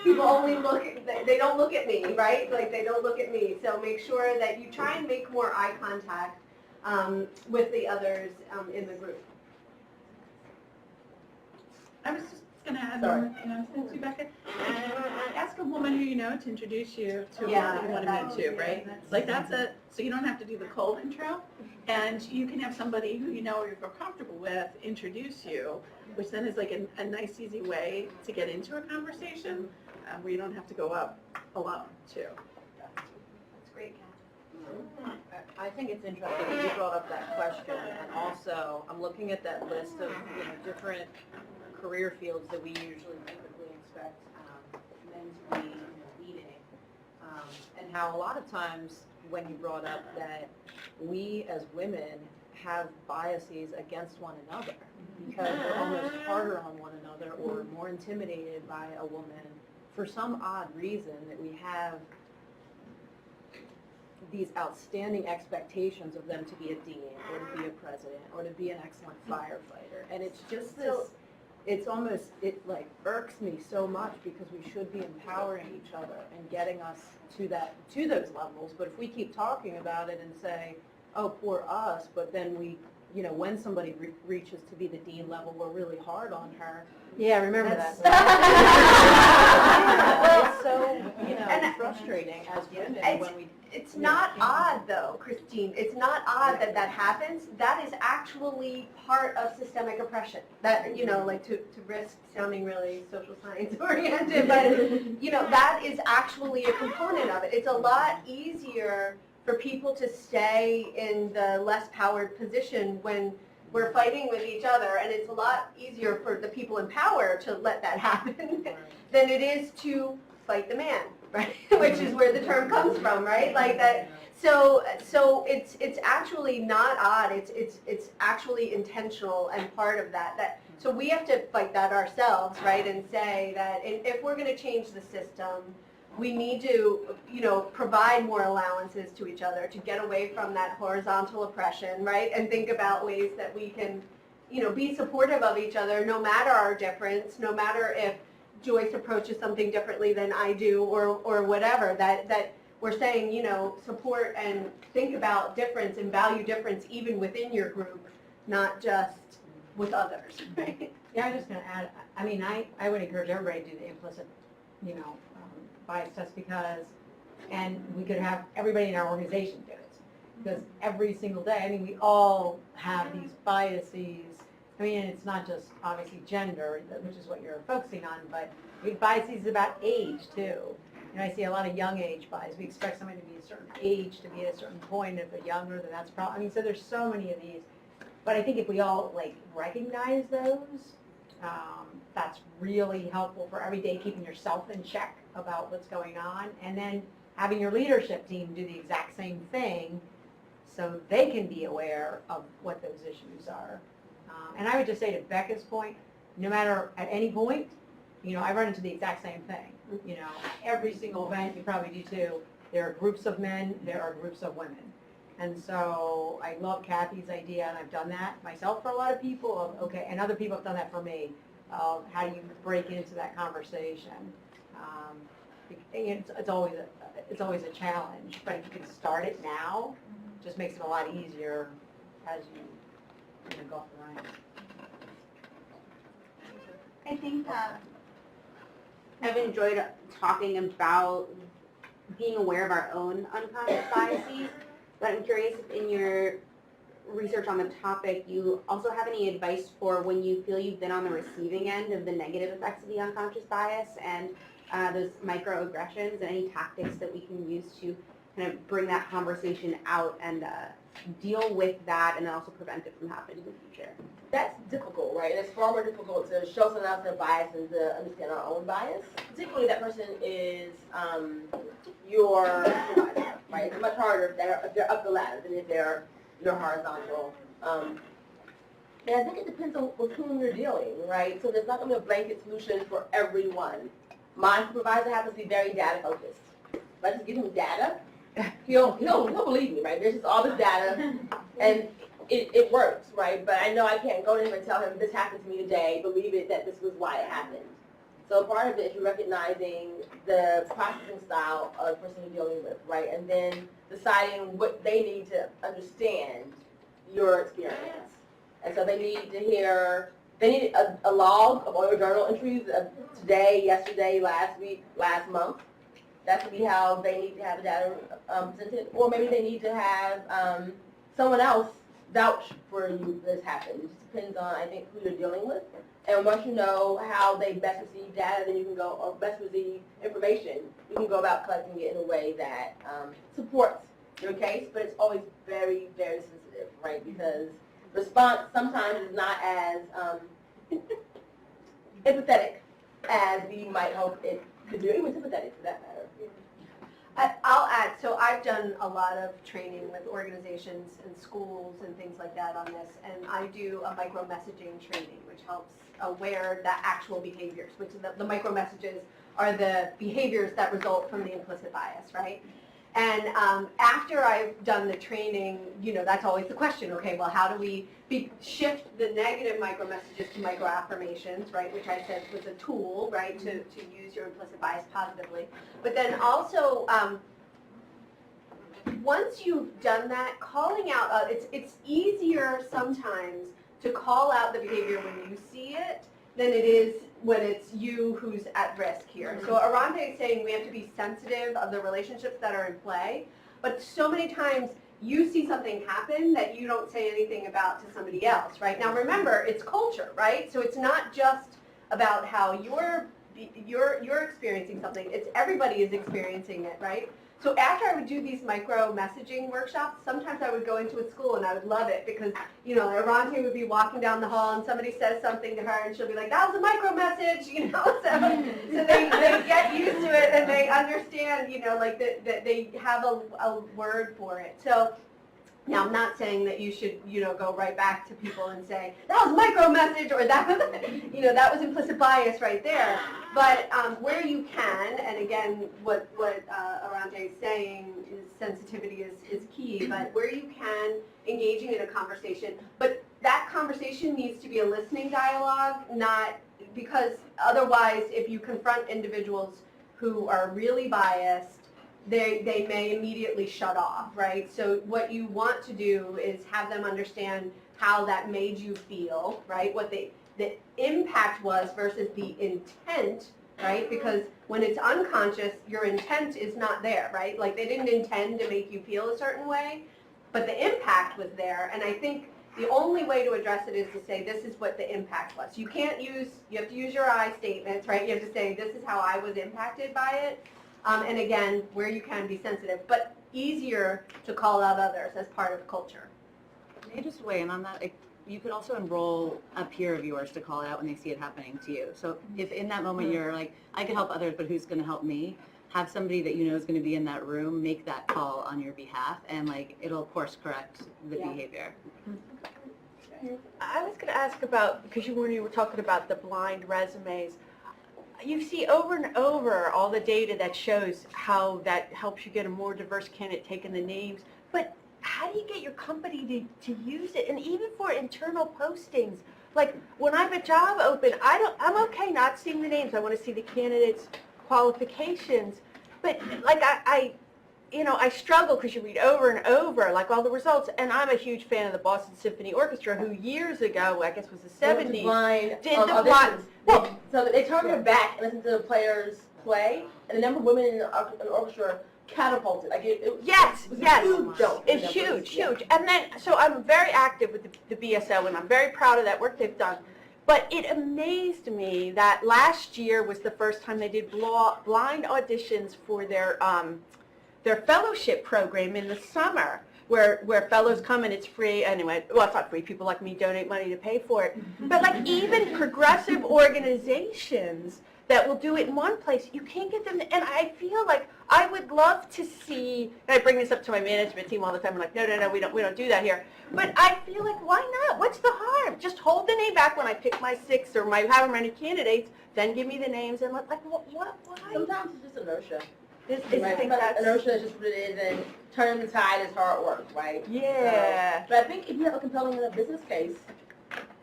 people only look, they don't look at me, right? Like, they don't look at me. So make sure that you try and make more eye contact with the others in the group. I was just going to add one thing, since you, Becca. Ask a woman who you know to introduce you to a woman that you want to meet too, right? Like so you don't have to do the cold intro, and you can have somebody who you know or you feel comfortable with introduce you, which then is like a nice, easy way to get into a conversation where you don't have to go up alone too. That's great, Kat. I think it's interesting that you brought up that question, and also I'm looking at that list of different career fields that we usually typically expect men to be leading, and how a lot of times when you brought up that we as women have biases against one another because we're almost harder on one another or more intimidated by a woman for some odd reason, that we have these outstanding expectations of them to be a dean or to be a president or to be an excellent firefighter, and it's just this. It's almost, it like irks me so much because we should be empowering each other and getting us to those levels. But if we keep talking about it and say, oh, poor us, but then we, when somebody reaches to be the dean level, we're really hard on her. Yeah, remember that. It's so, frustrating as women when we. It's not odd, though, Christine. It's not odd that that happens. That is actually part of systemic oppression. That, like to risk sounding really social science oriented, but, that is actually a component of it. It's a lot easier for people to stay in the less powered position when we're fighting with each other, and it's a lot easier for the people in power to let that happen than it is to fight the man. Right, which is where the term comes from, right? Like that. So it's actually not odd. It's actually intentional and part of that. So we have to fight that ourselves, right? And say that if we're going to change the system, we need to, provide more allowances to each other to get away from that horizontal oppression, right? And think about ways that we can, be supportive of each other, no matter our difference, no matter if Joyce approaches something differently than I do, or whatever, that we're saying, support and think about difference and value difference even within your group, not just with others, right? Yeah, I was just going to add, I would encourage everybody to do the implicit, bias test, because, and we could have everybody in our organization do it, because every single day, we all have these biases. It's not just obviously gender, which is what you're focusing on, but biases about age too. I see a lot of young age bias. We expect somebody to be a certain age to be at a certain point. If they're younger, then that's a problem. So there's so many of these. But I think if we all recognize those, that's really helpful for every day keeping yourself in check about what's going on, and then having your leadership team do the exact same thing so they can be aware of what those issues are. And I would just say to Becca's point, no matter at any point, I run into the exact same thing. Every single event, you probably do too, there are groups of men, there are groups of women. And so I love Kathy's idea, and I've done that myself for a lot of people, and other people have done that for me, of how do you break into that conversation. It's always a challenge, but if you can start it now, just makes it a lot easier as you go up the ranks. I think I've enjoyed talking about being aware of our own unconscious biases, but I'm curious if in your research on the topic you also have any advice for when you feel you've been on the receiving end of the negative effects of the unconscious bias and those microaggressions, and any tactics that we can use to kind of bring that conversation out and deal with that and then also prevent it from happening in the future. That's difficult, right? It's far more difficult to show someone else their bias than to understand our own bias. Particularly if that person is your supervisor, right? It's much harder if they're up the ladder than if they're your horizontal. And I think it depends on with whom you're dealing, right? So there's not going to be a blanket solution for everyone. My supervisor happens to be very data focused. If I just give him data, he'll believe me, right? There's just all this data, and it works, right? But I know I can't go to him and tell him this happened to me today, believe it that this was why it happened. So part of it is recognizing the processing style of the person you're dealing with, right? And then deciding what they need to understand your experience. And so they need to hear, they need a log of all your journal entries of today, yesterday, last week, last month. That could be how they need to have the data presented. Or maybe they need to have someone else vouch for you this happened. It just depends on, I think, who you're dealing with. And once you know how they best receive data, then you can go, or best receive information, you can go about collecting it in a way that supports your case, but it's always very, very sensitive, right? Because response sometimes is not as empathetic as we might hope it could do, even sympathetic for that matter. I'll add, so I've done a lot of training with organizations and schools and things like that on this, and I do a micro-messaging training, which helps aware the actual behaviors, which the micro-messages are the behaviors that result from the implicit bias, right? And after I've done the training, that's always the question, okay, well, how do we shift the negative micro-messages to micro-affirmations, right, which I said was a tool, right, to use your implicit bias positively. But then also, once you've done that, calling out, it's easier sometimes to call out the behavior when you see it than it is when it's you who's at risk here. So Aronte is saying we have to be sensitive of the relationships that are in play, but so many times you see something happen that you don't say anything about to somebody else, right? Now remember, it's culture, right? So it's not just about how you're experiencing something, it's everybody is experiencing it, right? So after I would do these micro-messaging workshops, sometimes I would go into a school and I would love it because, Aronte would be walking down the hall and somebody says something to her and she'll be like, that was a micro-message, so they get used to it and they understand, like that they have a word for it. So now I'm not saying that you should, go right back to people and say, that was micro-message or that was, that was implicit bias right there. But where you can, and again, what Aronte is saying is sensitivity is key, but where you can, engaging in a conversation, but that conversation needs to be a listening dialogue, not, because otherwise if you confront individuals who are really biased, they may immediately shut off, right? So what you want to do is have them understand how that made you feel, right? What the impact was versus the intent, right? Because when it's unconscious, your intent is not there, right? Like they didn't intend to make you feel a certain way, but the impact was there. And I think the only way to address it is to say, this is what the impact was. You have to use your I statements, right? You have to say, this is how I was impacted by it. And again, where you can be sensitive, but easier to call out others as part of culture. Can I just weigh in on that? You could also enroll a peer of yours to call it out when they see it happening to you. So if in that moment you're like, I can help others, but who's going to help me? Have somebody that you know is going to be in that room make that call on your behalf, and it'll course correct the behavior. I was going to ask about, because when you were talking about the blind resumes, you see over and over all the data that shows how that helps you get a more diverse candidate taking the names, but how do you get your company to use it? And even for internal postings, like when I have a job open, I'm okay not seeing the names. I want to see the candidates qualifications, but like I struggle because you read over and over like all the results, and I'm a huge fan of the Boston Symphony Orchestra, who years ago, I guess was the 70s, did the blind. Well, so they turn their back and listen to the players play, and the number of women in the orchestra catapulted. Like Yes. Huge jump. It's huge. And then, so I'm very active with the BSO, and I'm very proud of that work they've done. But it amazed me that last year was the first time they did blind auditions for their fellowship program in the summer, where fellows come and it's free. Anyway, well, it's not free. People like me donate money to pay for it. But like even progressive organizations that will do it in one place, you can't get them. And I feel like I would love to see, and I bring this up to my management team all the time, I'm like, no, we don't do that here. But I feel like, why not? What's the harm? Just hold the name back when I pick my 6 or my however many candidates, then give me the names and like what, why? Sometimes it's just inertia. I think that's inertia is just what it is, and turning the tide is hard work, right? Yeah. So, but I think if you have a compelling enough business case,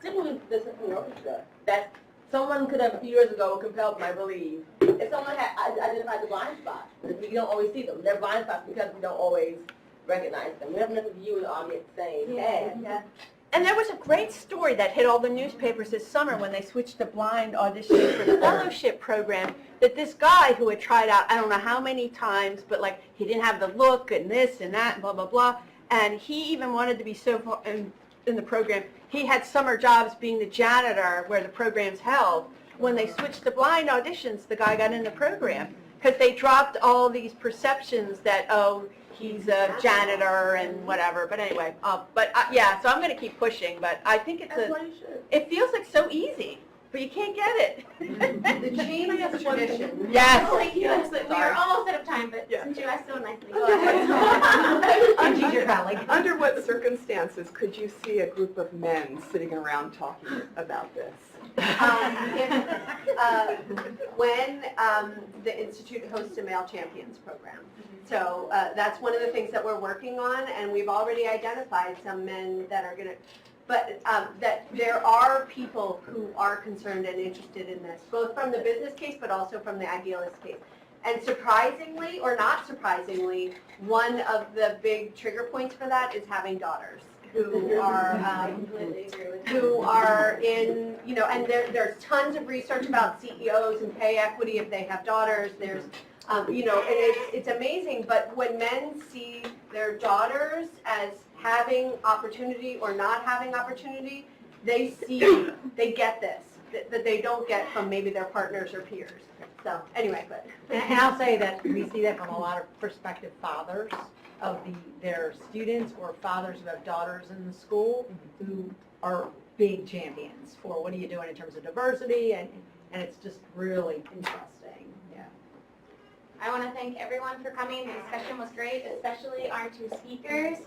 typically the Symphony Orchestra, that someone could have a few years ago compelled them, I believe. If someone had identified the blind spots, we don't always see them. They're blind spots because we don't always recognize them. We have enough of you in the audience saying, hey. Yeah. And there was a great story that hit all the newspapers this summer when they switched to blind auditions for the fellowship program, that this guy who had tried out, I don't know how many times, but like he didn't have the look and this and that and blah, blah, blah. And he even wanted to be so far in the program. He had summer jobs being the janitor where the program's held. When they switched to blind auditions, the guy got in the program because they dropped all these perceptions that, oh, he's a janitor and whatever. But anyway, yeah, so I'm going to keep pushing. But I think it feels like so easy, but you can't get it. The change is tradition. Yes. Thank you. We are almost out of time, but since you asked so nicely, go ahead. Under what circumstances could you see a group of men sitting around talking about this? When the Institute hosts a Male Champions program. So that's one of the things that we're working on, and we've already identified some men that are going to, but that there are people who are concerned and interested in this, both from the business case but also from the idealist case. And surprisingly, or not surprisingly, one of the big trigger points for that is having daughters who are in, and there's tons of research about CEOs and pay equity if they have daughters. There's, and it's amazing, but when men see their daughters as having opportunity or not having opportunity, they get this, that they don't get from maybe their partners or peers. So anyway, And I'll say that we see that from a lot of prospective fathers of their students or fathers who have daughters in the school who are big champions for what are you doing in terms of diversity, and it's just really interesting. Yeah. I want to thank everyone for coming. The discussion was great, especially our 2 speakers.